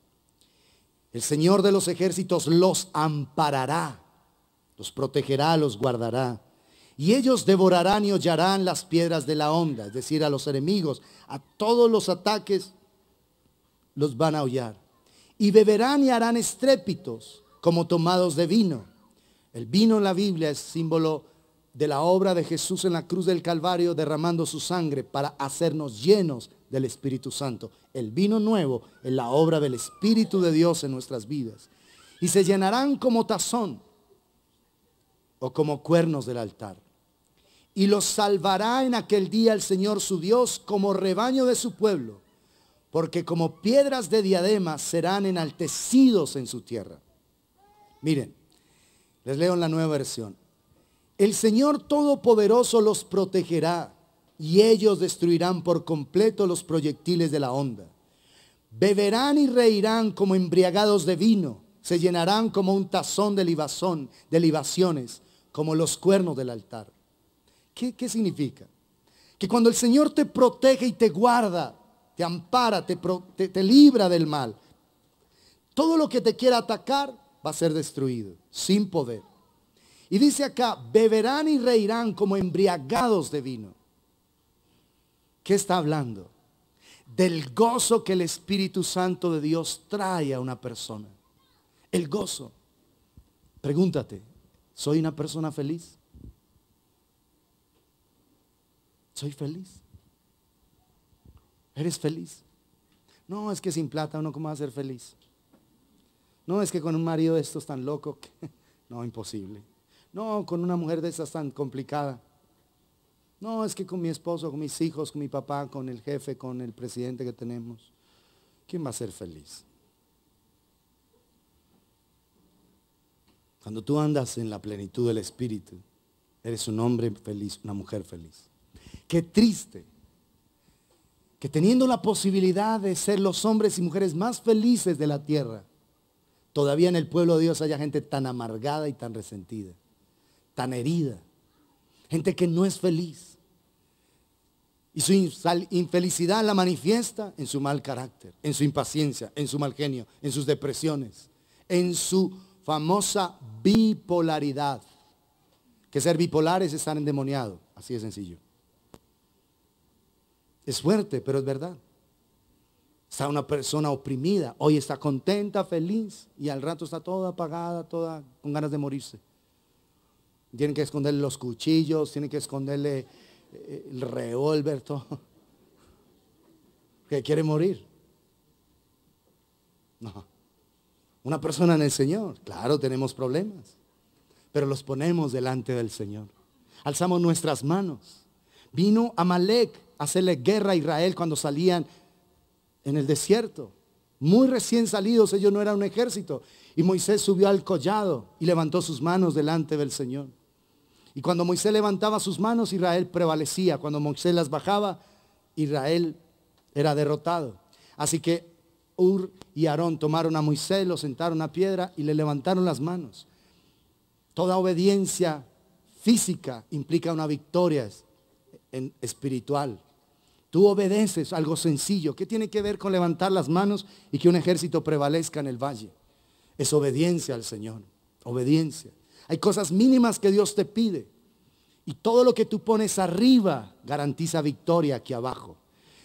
El Señor de los ejércitos los amparará, los protegerá, los guardará. Y ellos devorarán y hollarán las piedras de la honda, es decir, a los enemigos, a todos los ataques los van a hollar. Y beberán y harán estrépitos como tomados de vino. El vino en la Biblia es símbolo de la obra de Jesús en la cruz del Calvario, derramando su sangre para hacernos llenos del Espíritu Santo. El vino nuevo es la obra del Espíritu de Dios en nuestras vidas. Y se llenarán como tazón o como cuernos del altar. Y los salvará en aquel día el Señor su Dios como rebaño de su pueblo, porque como piedras de diadema serán enaltecidos en su tierra. Miren, les leo en la Nueva Versión. El Señor Todopoderoso los protegerá y ellos destruirán por completo los proyectiles de la onda. Beberán y reirán como embriagados de vino, se llenarán como un tazón de libaciones, como los cuernos del altar. ¿Qué significa? Que cuando el Señor te protege y te guarda, te ampara, te libra del mal, todo lo que te quiera atacar va a ser destruido, sin poder. Y dice acá, beberán y reirán como embriagados de vino. ¿Qué está hablando? Del gozo que el Espíritu Santo de Dios trae a una persona. El gozo. Pregúntate, ¿soy una persona feliz? ¿Soy feliz? ¿Eres feliz? No, es que sin plata uno cómo va a ser feliz. No, es que con un marido de estos tan loco que no, imposible. No, con una mujer de esas tan complicada. No, es que con mi esposo, con mis hijos, con mi papá, con el jefe, con el presidente que tenemos. ¿Quién va a ser feliz? Cuando tú andas en la plenitud del Espíritu, eres un hombre feliz, una mujer feliz. Qué triste que teniendo la posibilidad de ser los hombres y mujeres más felices de la tierra, todavía en el pueblo de Dios haya gente tan amargada y tan resentida, tan herida, gente que no es feliz. Y su infelicidad la manifiesta en su mal carácter, en su impaciencia, en su mal genio, en sus depresiones, en su famosa bipolaridad. Que ser bipolar es estar endemoniado, así de sencillo. Es fuerte, pero es verdad. Está una persona oprimida, hoy está contenta, feliz, y al rato está toda apagada, toda con ganas de morirse. Tienen que esconderle los cuchillos, tienen que esconderle el revólver, todo. Que quiere morir. No. Una persona en el Señor, claro, tenemos problemas, pero los ponemos delante del Señor. Alzamos nuestras manos. Vino Amalek a hacerle guerra a Israel cuando salían en el desierto. Muy recién salidos, ellos no eran un ejército. Y Moisés subió al collado y levantó sus manos delante del Señor. Y cuando Moisés levantaba sus manos, Israel prevalecía. Cuando Moisés las bajaba, Israel era derrotado. Así que Ur y Aarón tomaron a Moisés, lo sentaron a piedra y le levantaron las manos. Toda obediencia física implica una victoria espiritual. Tú obedeces algo sencillo. ¿Qué tiene que ver con levantar las manos y que un ejército prevalezca en el valle? Es obediencia al Señor. Obediencia. Hay cosas mínimas que Dios te pide. Y todo lo que tú pones arriba garantiza victoria aquí abajo.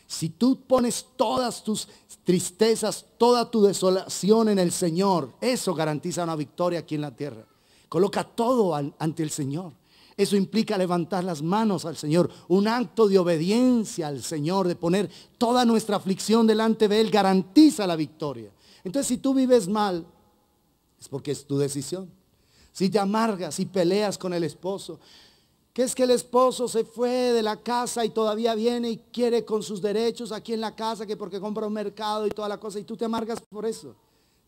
Si tú pones todas tus tristezas, toda tu desolación en el Señor, eso garantiza una victoria aquí en la tierra. Coloca todo ante el Señor. Eso implica levantar las manos al Señor. Un acto de obediencia al Señor, de poner toda nuestra aflicción delante de Él, garantiza la victoria. Entonces, si tú vives mal, es porque es tu decisión. Si te amargas y peleas con el esposo, que es que el esposo se fue de la casa y todavía viene y quiere con sus derechos aquí en la casa, que porque compra un mercado y toda la cosa, y tú te amargas por eso.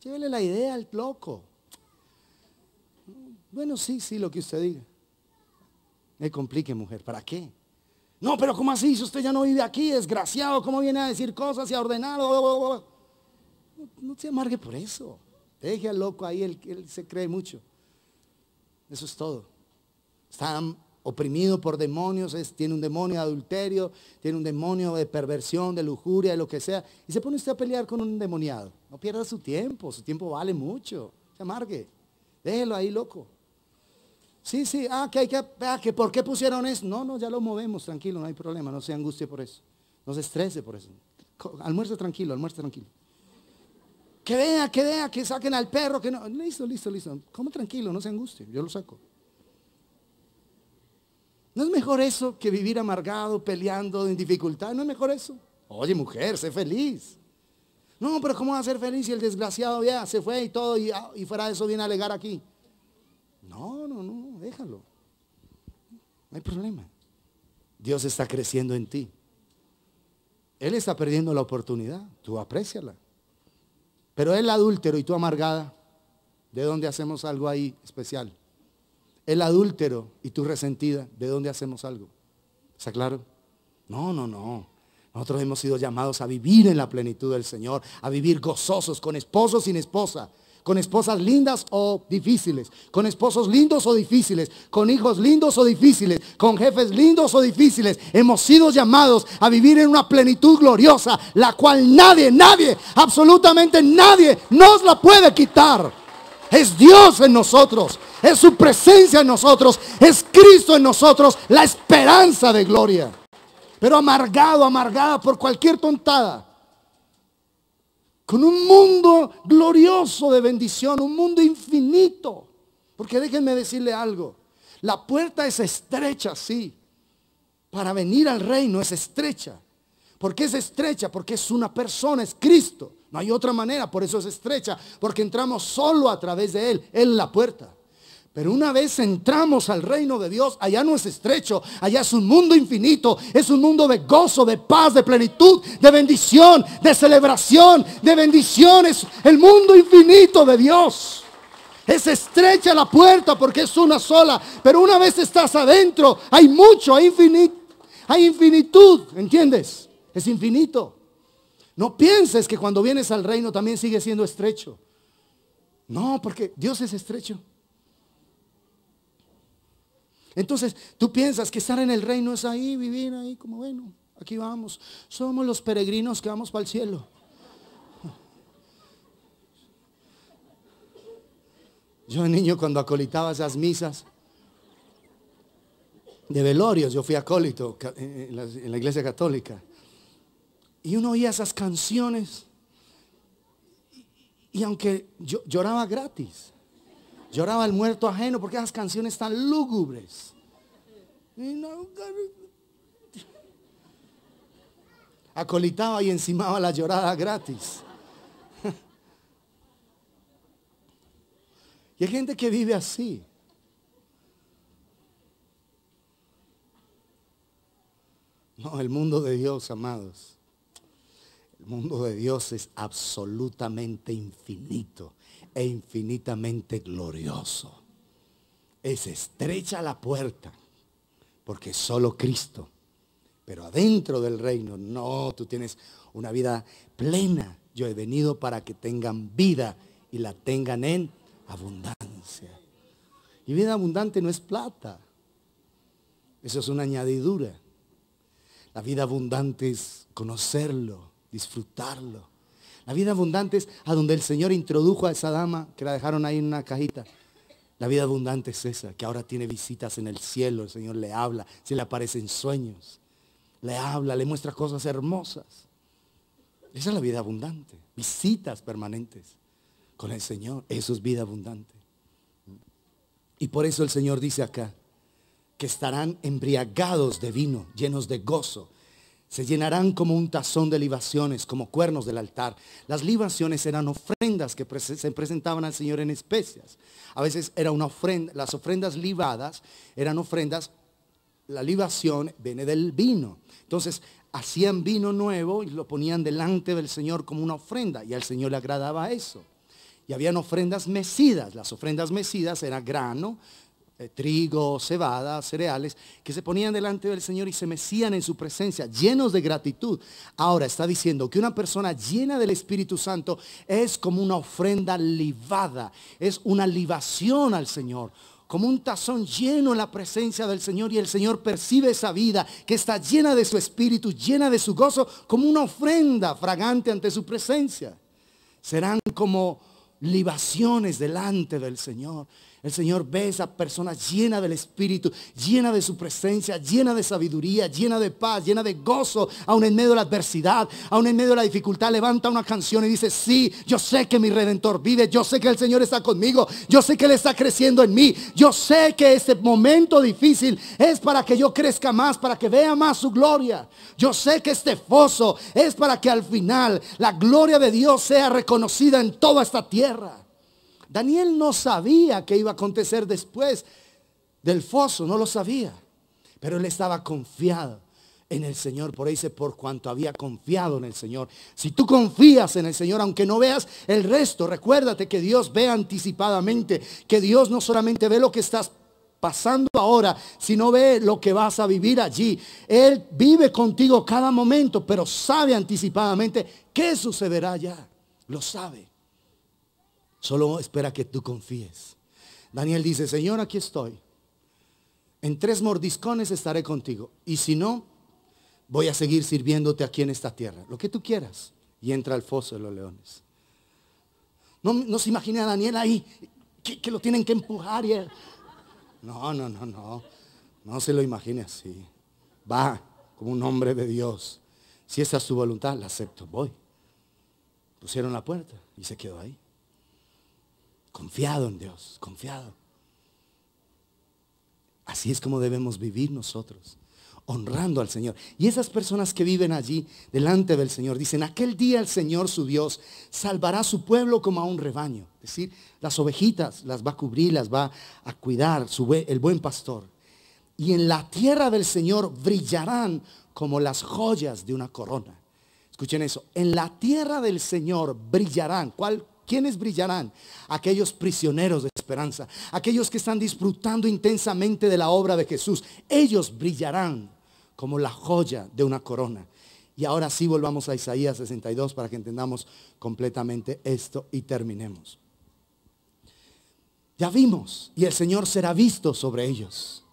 Llévele la idea al loco. Bueno, sí, lo que usted diga. Me complique, mujer, ¿para qué? No, pero ¿cómo así? Si usted ya no vive aquí, desgraciado, ¿cómo viene a decir cosas y a ordenar? No se amargue por eso. Deje al loco ahí, él se cree mucho. Eso es todo. Está oprimido por demonios, tiene un demonio de adulterio, tiene un demonio de perversión, de lujuria, de lo que sea. Y se pone usted a pelear con un endemoniado. No pierda su tiempo vale mucho. Se amargue. Déjelo ahí, loco. Sí, que ¿por qué pusieron eso? No, ya lo movemos, tranquilo, no hay problema, no se angustie por eso. No se estrese por eso. Almuerce tranquilo. Que vea, que saquen al perro, que no. Listo. Como tranquilo, no se angustie, yo lo saco. ¿No es mejor eso que vivir amargado, peleando, en dificultad? ¿No es mejor eso? Oye, mujer, sé feliz. No, pero ¿cómo va a ser feliz si el desgraciado ya se fue y todo y fuera de eso viene a alegar aquí? No, déjalo. No hay problema. Dios está creciendo en ti. Él está perdiendo la oportunidad. Tú apréciala. Pero el adúltero y tú amargada, ¿de dónde hacemos algo ahí especial? El adúltero y tú resentida, ¿de dónde hacemos algo? ¿Está claro? No. Nosotros hemos sido llamados a vivir en la plenitud del Señor, a vivir gozosos, con esposo sin esposa, con esposas lindas o difíciles, con esposos lindos o difíciles, con hijos lindos o difíciles, con jefes lindos o difíciles. Hemos sido llamados a vivir en una plenitud gloriosa, la cual nadie, absolutamente nadie nos la puede quitar. Es Dios en nosotros, es su presencia en nosotros, es Cristo en nosotros, la esperanza de gloria. Pero amargada por cualquier tontada, con un mundo glorioso de bendición, un mundo infinito. Porque déjenme decirle algo, la puerta es estrecha, sí. Para venir al reino es estrecha. ¿Por qué es estrecha? Porque es una persona, es Cristo. No hay otra manera, por eso es estrecha. Porque entramos solo a través de Él. Él es la puerta. Pero una vez entramos al reino de Dios, allá no es estrecho, allá es un mundo infinito, es un mundo de gozo, de paz, de plenitud, de bendición, de celebración, de bendiciones, el mundo infinito de Dios. Es estrecha la puerta porque es una sola, pero una vez estás adentro, hay mucho, hay infinitud, ¿entiendes? Es infinito. No pienses que cuando vienes al reino también sigue siendo estrecho. No, porque Dios es estrecho. Entonces, tú piensas que estar en el reino es ahí, vivir ahí, como bueno, aquí vamos. Somos los peregrinos que vamos para el cielo. Yo de niño cuando acolitaba esas misas de velorios, yo fui acólito en la iglesia católica. Y uno oía esas canciones. Y aunque yo lloraba gratis. Lloraba el muerto ajeno porque esas canciones tan lúgubres. Acolitaba y encimaba la llorada gratis. Y hay gente que vive así. No, el mundo de Dios, amados. El mundo de Dios es absolutamente infinito e infinitamente glorioso. Es estrecha la puerta porque solo Cristo. Pero adentro del reino, no, tú tienes una vida plena. Yo he venido para que tengan vida y la tengan en abundancia. Y vida abundante no es plata. Eso es una añadidura. La vida abundante es conocerlo, disfrutarlo. La vida abundante es a donde el Señor introdujo a esa dama que la dejaron ahí en una cajita. La vida abundante es esa, que ahora tiene visitas en el cielo. El Señor le habla, se le aparecen sueños. Le habla, le muestra cosas hermosas. Esa es la vida abundante. Visitas permanentes con el Señor. Eso es vida abundante. Y por eso el Señor dice acá que estarán embriagados de vino, llenos de gozo. Se llenarán como un tazón de libaciones, como cuernos del altar. Las libaciones eran ofrendas que se presentaban al Señor en especias. A veces era una ofrenda, las ofrendas libadas eran ofrendas, la libación viene del vino. Entonces hacían vino nuevo y lo ponían delante del Señor como una ofrenda y al Señor le agradaba eso. Y habían ofrendas mecidas. Las ofrendas mecidas era grano, trigo, cebada, cereales, que se ponían delante del Señor y se mecían en su presencia, llenos de gratitud. Ahora está diciendo que una persona llena del Espíritu Santo es como una ofrenda libada, es una libación al Señor, como un tazón lleno en la presencia del Señor, y el Señor percibe esa vida que está llena de su Espíritu, llena de su gozo, como una ofrenda fragante ante su presencia. Serán como libaciones delante del Señor. El Señor ve a esa persona llena del Espíritu, llena de su presencia, llena de sabiduría, llena de paz, llena de gozo, aún en medio de la adversidad, aún en medio de la dificultad. Levanta una canción y dice: sí, yo sé que mi Redentor vive, yo sé que el Señor está conmigo, yo sé que Él está creciendo en mí, yo sé que este momento difícil es para que yo crezca más, para que vea más su gloria. Yo sé que este foso es para que al final la gloria de Dios sea reconocida en toda esta tierra. Daniel no sabía qué iba a acontecer después del foso, no lo sabía, pero él estaba confiado en el Señor. Por ahí dice: por cuanto había confiado en el Señor. Si tú confías en el Señor, aunque no veas el resto, recuérdate que Dios ve anticipadamente, que Dios no solamente ve lo que estás pasando ahora, sino ve lo que vas a vivir allí. Él vive contigo cada momento, pero sabe anticipadamente qué sucederá allá. Lo sabe. Solo espera que tú confíes. Daniel dice: Señor, aquí estoy. En 3 mordiscones estaré contigo. Y si no, voy a seguir sirviéndote aquí en esta tierra. Lo que tú quieras. Y entra al foso de los leones. No se imagina a Daniel ahí, que lo tienen que empujar. No. No se lo imagine así. Va como un hombre de Dios. Si esa es su voluntad, la acepto. Voy. Pusieron la puerta y se quedó ahí. Confiado en Dios, confiado. Así es como debemos vivir nosotros, honrando al Señor. Y esas personas que viven allí delante del Señor dicen: aquel día el Señor su Dios salvará a su pueblo como a un rebaño. Es decir, las ovejitas las va a cubrir, las va a cuidar el buen pastor. Y en la tierra del Señor brillarán como las joyas de una corona. Escuchen eso: en la tierra del Señor brillarán. ¿Quiénes brillarán? Aquellos prisioneros de esperanza, aquellos que están disfrutando intensamente de la obra de Jesús. Ellos brillarán como la joya de una corona. Y ahora sí volvamos a Isaías 62 para que entendamos completamente esto y terminemos. Ya vimos: y el Señor será visto sobre ellos.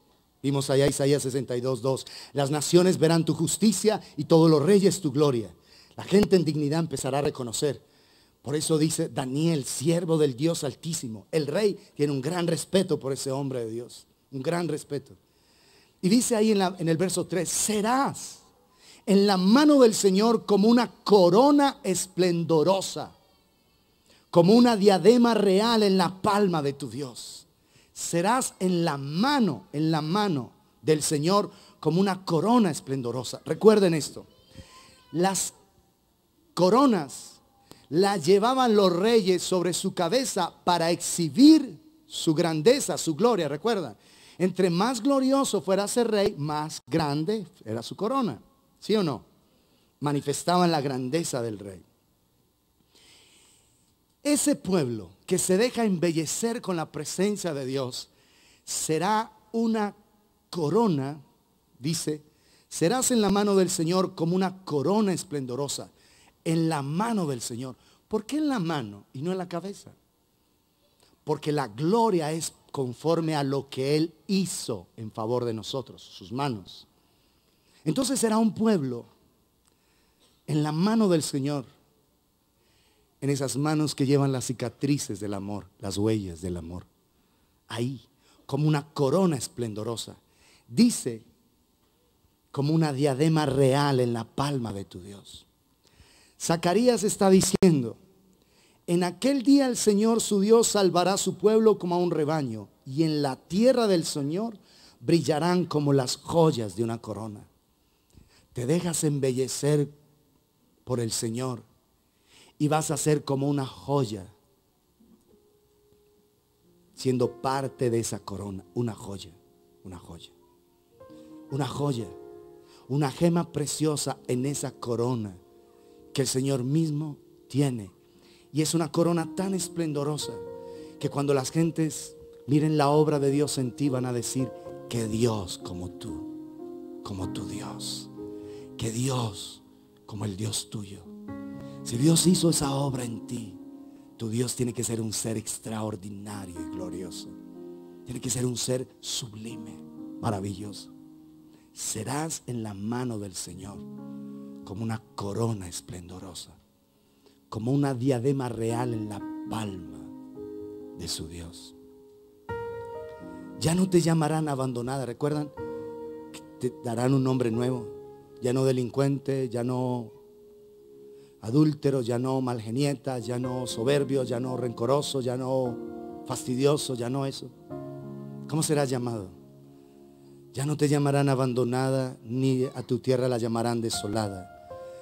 Vimos allá Isaías 62:2. Las naciones verán tu justicia y todos los reyes tu gloria. La gente en dignidad empezará a reconocer. Por eso dice Daniel, siervo del Dios Altísimo. El rey tiene un gran respeto por ese hombre de Dios. Un gran respeto. Y dice ahí en el verso 3: serás en la mano del Señor como una corona esplendorosa, como una diadema real en la palma de tu Dios. Serás en la mano del Señor como una corona esplendorosa. Recuerden esto: las coronas la llevaban los reyes sobre su cabeza para exhibir su grandeza, su gloria. Recuerda, entre más glorioso fuera ese rey, más grande era su corona. ¿Sí o no? Manifestaban la grandeza del rey. Ese pueblo que se deja embellecer con la presencia de Dios será una corona, dice: serás en la mano del Señor como una corona esplendorosa. En la mano del Señor. ¿Por qué en la mano y no en la cabeza? Porque la gloria es conforme a lo que Él hizo en favor de nosotros, sus manos. Entonces será un pueblo en la mano del Señor, en esas manos que llevan las cicatrices del amor, las huellas del amor. Ahí, como una corona esplendorosa. Dice: como una diadema real en la palma de tu Dios. Zacarías está diciendo: en aquel día el Señor su Dios salvará a su pueblo como a un rebaño, y en la tierra del Señor brillarán como las joyas de una corona. Te dejas embellecer por el Señor y vas a ser como una joya, siendo parte de esa corona. Una joya, una joya, una joya, una gema preciosa en esa corona que el Señor mismo tiene. Y es una corona tan esplendorosa que cuando las gentes miren la obra de Dios en ti, van a decir: que Dios como tú, como tu Dios, que Dios como el Dios tuyo. Si Dios hizo esa obra en ti, tu Dios tiene que ser un ser extraordinario y glorioso. Tiene que ser un ser sublime, maravilloso. Serás en la mano del Señor como una corona esplendorosa, como una diadema real en la palma de su Dios. Ya no te llamarán abandonada. ¿Recuerdan? Te darán un nombre nuevo. Ya no delincuente, ya no adúltero, ya no malgenieta, ya no soberbio, ya no rencoroso, ya no fastidioso, ya no eso. ¿Cómo serás llamado? Ya no te llamarán abandonada, ni a tu tierra la llamarán desolada,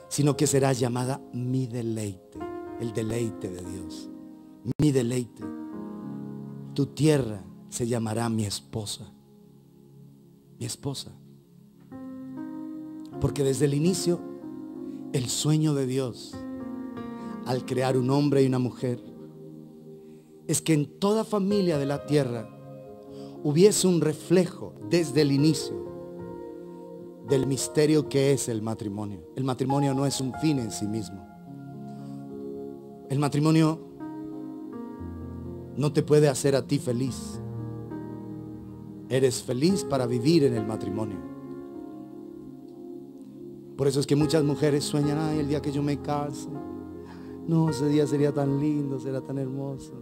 sino que serás llamada mi deleite, el deleite de Dios, mi deleite. Tu tierra se llamará mi esposa, mi esposa. Porque desde el inicio, el sueño de Dios, al crear un hombre y una mujer, es que en toda familia de la tierra hubiese un reflejo desde el inicio del misterio que es el matrimonio. El matrimonio no es un fin en sí mismo. El matrimonio no te puede hacer a ti feliz. Eres feliz para vivir en el matrimonio. Por eso es que muchas mujeres sueñan, ay, el día que yo me case, no, ese día sería tan lindo, será tan hermoso.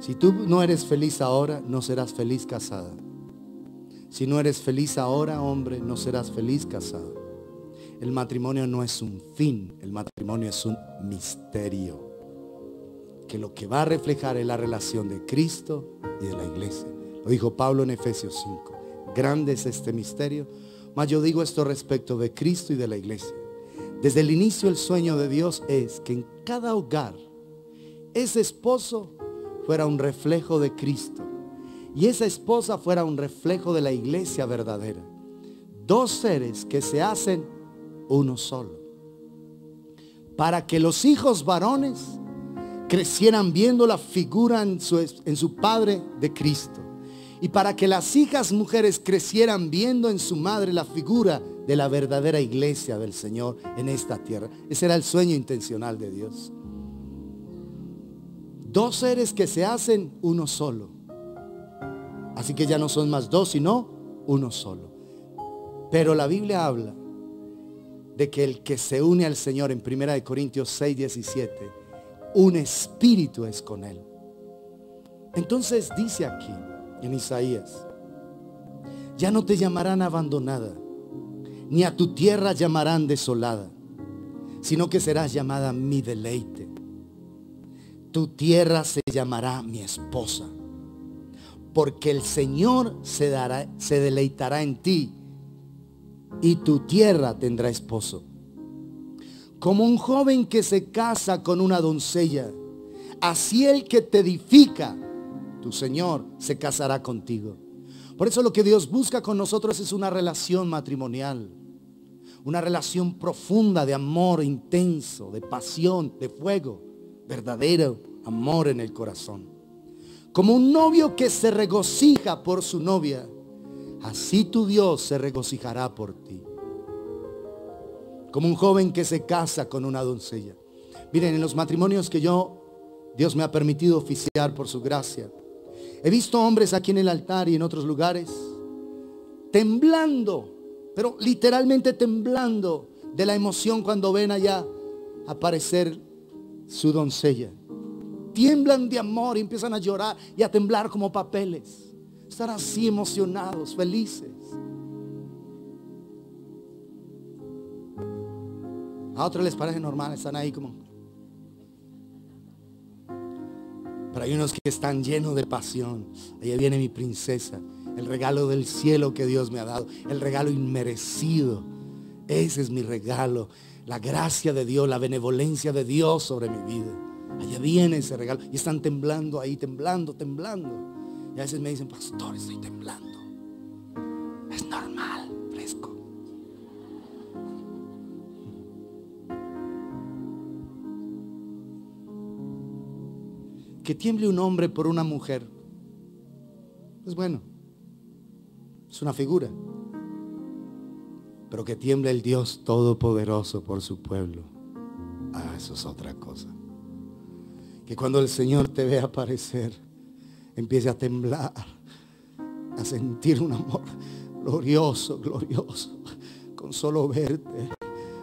Si tú no eres feliz ahora, no serás feliz casada. Si no eres feliz ahora, hombre, no serás feliz casado. El matrimonio no es un fin, el matrimonio es un misterio, que lo que va a reflejar es la relación de Cristo y de la iglesia. Lo dijo Pablo en Efesios 5. Grande es este misterio, mas yo digo esto respecto de Cristo y de la iglesia. Desde el inicio el sueño de Dios es que en cada hogar ese esposo fuera un reflejo de Cristo y esa esposa fuera un reflejo de la iglesia verdadera. Dos seres que se hacen uno solo, para que los hijos varones crecieran viendo la figura en su padre de Cristo, y para que las hijas mujeres crecieran viendo en su madre la figura de la verdadera iglesia del Señor en esta tierra. Ese era el sueño intencional de Dios. Dos seres que se hacen uno solo. Así que ya no son más dos, sino uno solo. Pero la Biblia habla de que el que se une al Señor en 1 Corintios 6:17, un espíritu es con él. Entonces dice aquí en Isaías, ya no te llamarán abandonada, ni a tu tierra llamarán desolada, sino que serás llamada mi deleite. Tu tierra se llamará mi esposa, porque el Señor se deleitará en ti, y tu tierra tendrá esposo. Como un joven que se casa con una doncella, así el que te edifica, tu Señor, se casará contigo. Por eso lo que Dios busca con nosotros es una relación matrimonial, una relación profunda de amor intenso, de pasión, de fuego, verdadero amor en el corazón. Como un novio que se regocija por su novia, así tu Dios se regocijará por ti. Como un joven que se casa con una doncella. Miren, en los matrimonios que Dios me ha permitido oficiar por su gracia, he visto hombres aquí en el altar y en otros lugares temblando, pero literalmente temblando de la emoción cuando ven allá aparecer su doncella. Tiemblan de amor y empiezan a llorar y a temblar como papeles. Están así emocionados, felices. A otros les parece normal, están ahí como. Pero hay unos que están llenos de pasión. Allá viene mi princesa, el regalo del cielo que Dios me ha dado, el regalo inmerecido. Ese es mi regalo, la gracia de Dios, la benevolencia de Dios sobre mi vida. Allá viene ese regalo y están temblando ahí, temblando. Y a veces me dicen, pastor, estoy temblando. Es normal, fresco. Que tiemble un hombre por una mujer es bueno, es una figura. Pero que tiemble el Dios Todopoderoso por su pueblo, eso es otra cosa. Que cuando el Señor te vea aparecer, empiece a temblar, a sentir un amor glorioso, con solo verte.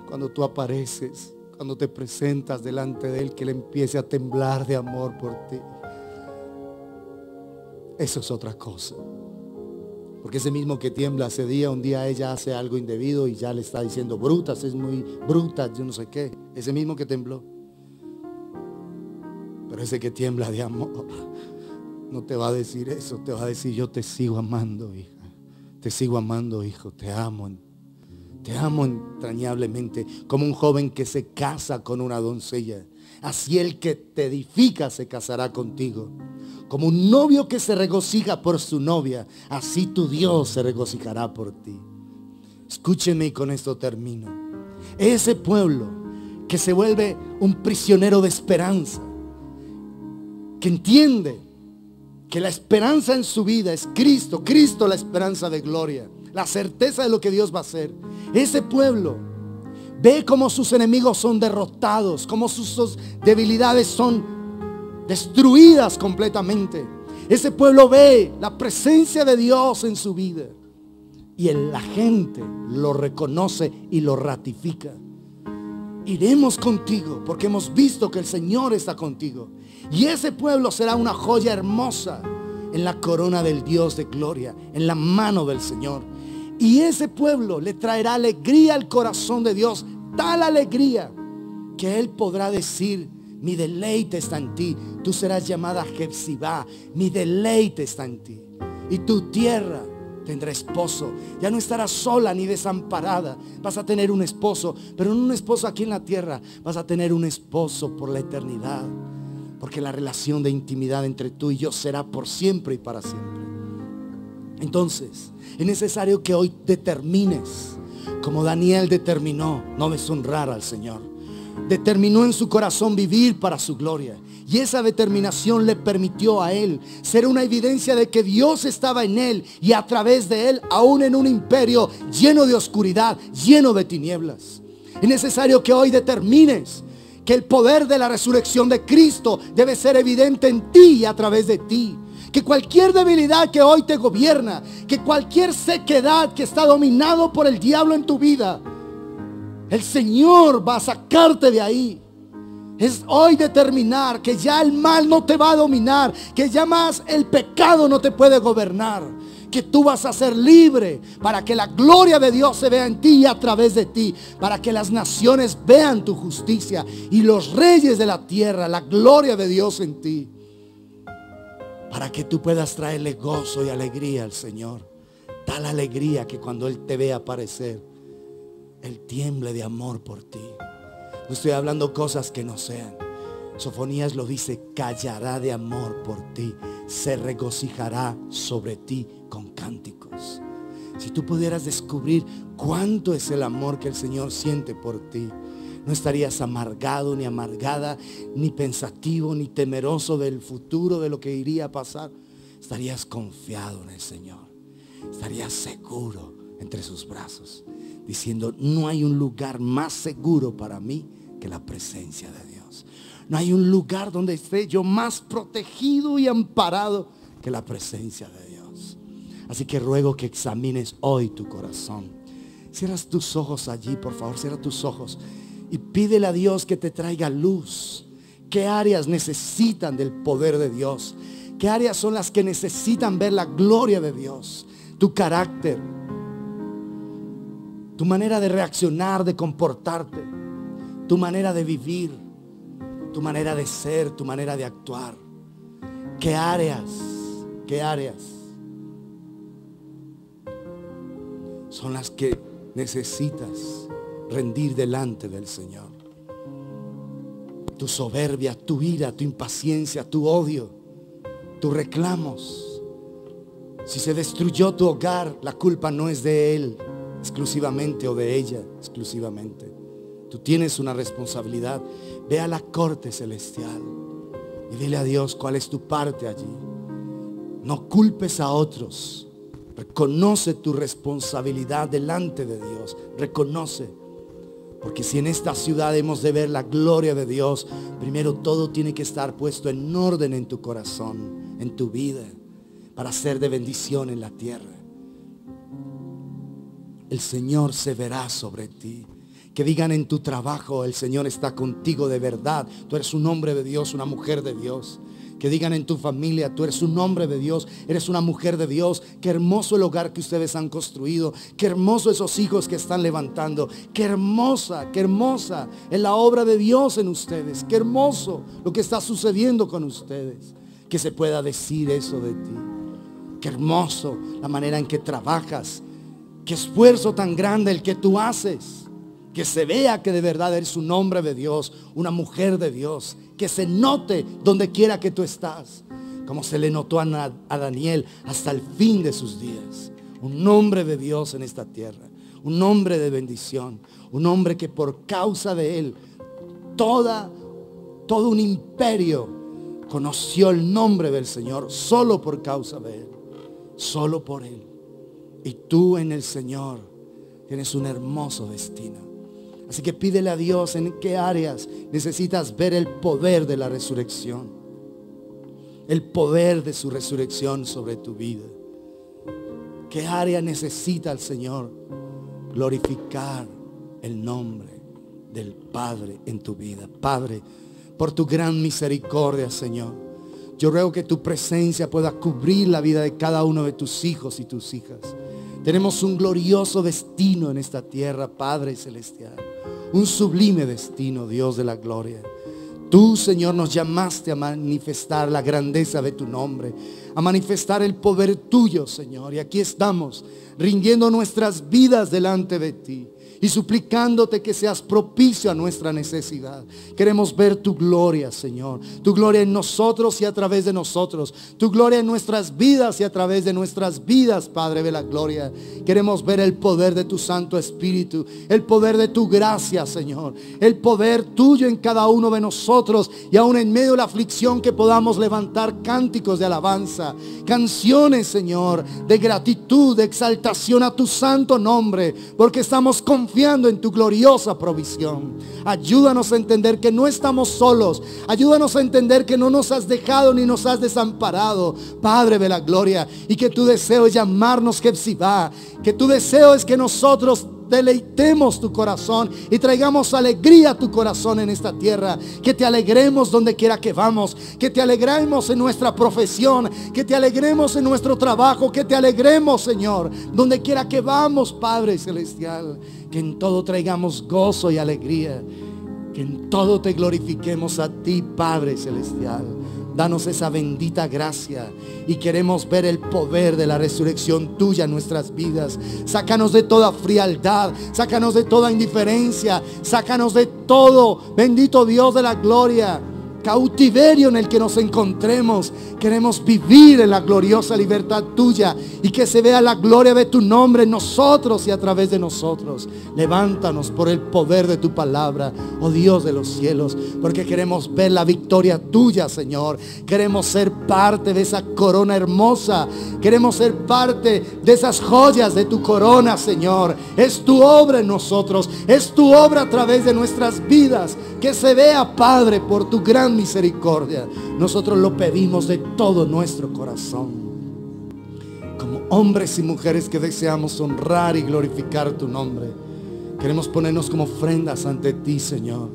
Cuando tú apareces, cuando te presentas delante de Él, que Él empiece a temblar de amor por ti. eso es otra cosa. Porque ese mismo que tiembla ese día, un día ella hace algo indebido y ya le está diciendo brutas, es muy bruta, yo no sé qué. Ese mismo que tembló. Pero ese que tiembla de amor no te va a decir eso, te va a decir: yo te sigo amando, hija. Te sigo amando, hijo, te amo entrañablemente, como un joven que se casa con una doncella. Así el que te edifica se casará contigo. Como un novio que se regocija por su novia, así tu Dios se regocijará por ti. Escúcheme y con esto termino. Ese pueblo que se vuelve un prisionero de esperanza, que entiende que la esperanza en su vida es Cristo, Cristo la esperanza de gloria, la certeza de lo que Dios va a hacer. Ese pueblo ve cómo sus enemigos son derrotados, cómo sus debilidades son destruidas completamente. Ese pueblo ve la presencia de Dios en su vida y la gente lo reconoce y lo ratifica. Iremos contigo porque hemos visto que el Señor está contigo. Y ese pueblo será una joya hermosa en la corona del Dios de gloria, en la mano del Señor. Y ese pueblo le traerá alegría al corazón de Dios, tal alegría que Él podrá decir: mi deleite está en ti. Tú serás llamada Jefsibá, mi deleite está en ti. Y tu tierra tendrá esposo. Ya no estarás sola ni desamparada. Vas a tener un esposo, pero no un esposo aquí en la tierra. Vas a tener un esposo por la eternidad, porque la relación de intimidad entre tú y yo será por siempre y para siempre. Entonces es necesario que hoy determines, como Daniel determinó no deshonrar al Señor. Determinó en su corazón vivir para su gloria. Y esa determinación le permitió a él ser una evidencia de que Dios estaba en él y a través de él, aún en un imperio lleno de oscuridad, lleno de tinieblas. Es necesario que hoy determines que el poder de la resurrección de Cristo debe ser evidente en ti y a través de ti. Que cualquier debilidad que hoy te gobierna, que cualquier sequedad que está dominado por el diablo en tu vida, el Señor va a sacarte de ahí. Es hoy determinar que ya el mal no te va a dominar, que ya más el pecado no te puede gobernar, que tú vas a ser libre para que la gloria de Dios se vea en ti y a través de ti, para que las naciones vean tu justicia y los reyes de la tierra la gloria de Dios en ti, para que tú puedas traerle gozo y alegría al Señor, tal alegría que cuando Él te vea aparecer, Él tiemble de amor por ti. No estoy hablando cosas que no sean. Sofonías lo dice: callará de amor por ti, se regocijará sobre ti con cánticos. Si tú pudieras descubrir cuánto es el amor que el Señor siente por ti, no estarías amargado ni amargada, ni pensativo, ni temeroso del futuro, de lo que iría a pasar. Estarías confiado en el Señor. Estarías seguro entre sus brazos, diciendo: no hay un lugar más seguro para mí que la presencia de Dios. No hay un lugar donde esté yo más protegido y amparado que la presencia de Dios. Así que ruego que examines hoy tu corazón. Cierras tus ojos allí, por favor, cierra tus ojos y pídele a Dios que te traiga luz. ¿Qué áreas necesitan del poder de Dios? ¿Qué áreas son las que necesitan ver la gloria de Dios? Tu carácter, tu manera de reaccionar, de comportarte, tu manera de vivir, tu manera de ser, tu manera de actuar. ¿Qué áreas son las que necesitas rendir delante del Señor? Tu soberbia, tu ira, tu impaciencia, tu odio, tus reclamos. Si se destruyó tu hogar, la culpa no es de él exclusivamente o de ella exclusivamente. Tú tienes una responsabilidad. Ve a la corte celestial y dile a Dios cuál es tu parte allí. No culpes a otros. Reconoce tu responsabilidad delante de Dios. Reconoce. Porque si en esta ciudad hemos de ver la gloria de Dios, primero todo tiene que estar puesto en orden en tu corazón, en tu vida, para ser de bendición en la tierra. El Señor se verá sobre ti. Que digan en tu trabajo: el Señor está contigo de verdad. Tú eres un hombre de Dios, una mujer de Dios. Que digan en tu familia, tú eres un hombre de Dios, eres una mujer de Dios. Qué hermoso el hogar que ustedes han construido. Qué hermoso esos hijos que están levantando. Qué hermosa es la obra de Dios en ustedes. Qué hermoso lo que está sucediendo con ustedes. Que se pueda decir eso de ti. Qué hermoso la manera en que trabajas. Qué esfuerzo tan grande el que tú haces. Que se vea que de verdad eres un hombre de Dios, una mujer de Dios. Que se note donde quiera que tú estás. Como se le notó a Daniel hasta el fin de sus días. Un hombre de Dios en esta tierra. Un hombre de bendición. Un hombre que por causa de él, todo un imperio conoció el nombre del Señor. Solo por causa de él. Solo por él. Y tú en el Señor tienes un hermoso destino. Así que pídele a Dios en qué áreas necesitas ver el poder de la resurrección. El poder de su resurrección sobre tu vida. ¿Qué área necesita el Señor glorificar el nombre del Padre en tu vida? Padre, por tu gran misericordia, Señor, yo ruego que tu presencia pueda cubrir la vida de cada uno de tus hijos y tus hijas. Tenemos un glorioso destino en esta tierra, Padre celestial. Un sublime destino, Dios de la gloria. Tú, Señor, nos llamaste a manifestar la grandeza de tu nombre, a manifestar el poder tuyo, Señor. Y aquí estamos, rindiendo nuestras vidas delante de ti y suplicándote que seas propicio a nuestra necesidad. Queremos ver tu gloria, Señor. Tu gloria en nosotros y a través de nosotros. Tu gloria en nuestras vidas y a través de nuestras vidas, Padre de la gloria. Queremos ver el poder de tu Santo Espíritu, el poder de tu gracia, Señor. El poder tuyo en cada uno de nosotros. Y aún en medio de la aflicción, que podamos levantar cánticos de alabanza, canciones, Señor, de gratitud, de exaltación a tu santo nombre, porque estamos confiando en tu gloriosa provisión. Ayúdanos a entender que no estamos solos. Ayúdanos a entender que no nos has dejado ni nos has desamparado, Padre de la gloria. Y que tu deseo es llamarnos Jefsibá. Que tu deseo es que nosotros deleitemos tu corazón y traigamos alegría a tu corazón en esta tierra. Que te alegremos donde quiera que vamos. Que te alegremos en nuestra profesión. Que te alegremos en nuestro trabajo. Que te alegremos, Señor, donde quiera que vamos, Padre celestial. Que en todo traigamos gozo y alegría. Que en todo te glorifiquemos a ti, Padre celestial. Danos esa bendita gracia. Y queremos ver el poder de la resurrección tuya en nuestras vidas. Sácanos de toda frialdad. Sácanos de toda indiferencia. Sácanos de todo, bendito Dios de la gloria, cautiverio en el que nos encontremos. Queremos vivir en la gloriosa libertad tuya. Y que se vea la gloria de tu nombre en nosotros y a través de nosotros. Levántanos por el poder de tu palabra, oh Dios de los cielos, porque queremos ver la victoria tuya, Señor. Queremos ser parte de esa corona hermosa. Queremos ser parte de esas joyas de tu corona, Señor. Es tu obra en nosotros. Es tu obra a través de nuestras vidas. Que se vea, Padre, por tu gran misericordia. Nosotros lo pedimos de todo nuestro corazón. Como hombres y mujeres que deseamos honrar y glorificar tu nombre, queremos ponernos como ofrendas ante ti, Señor.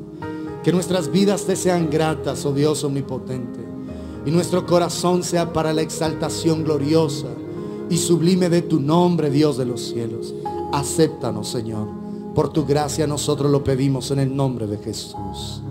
Que nuestras vidas te sean gratas, oh Dios omnipotente. Y nuestro corazón sea para la exaltación gloriosa y sublime de tu nombre, Dios de los cielos. Acéptanos, Señor. Por tu gracia nosotros lo pedimos en el nombre de Jesús.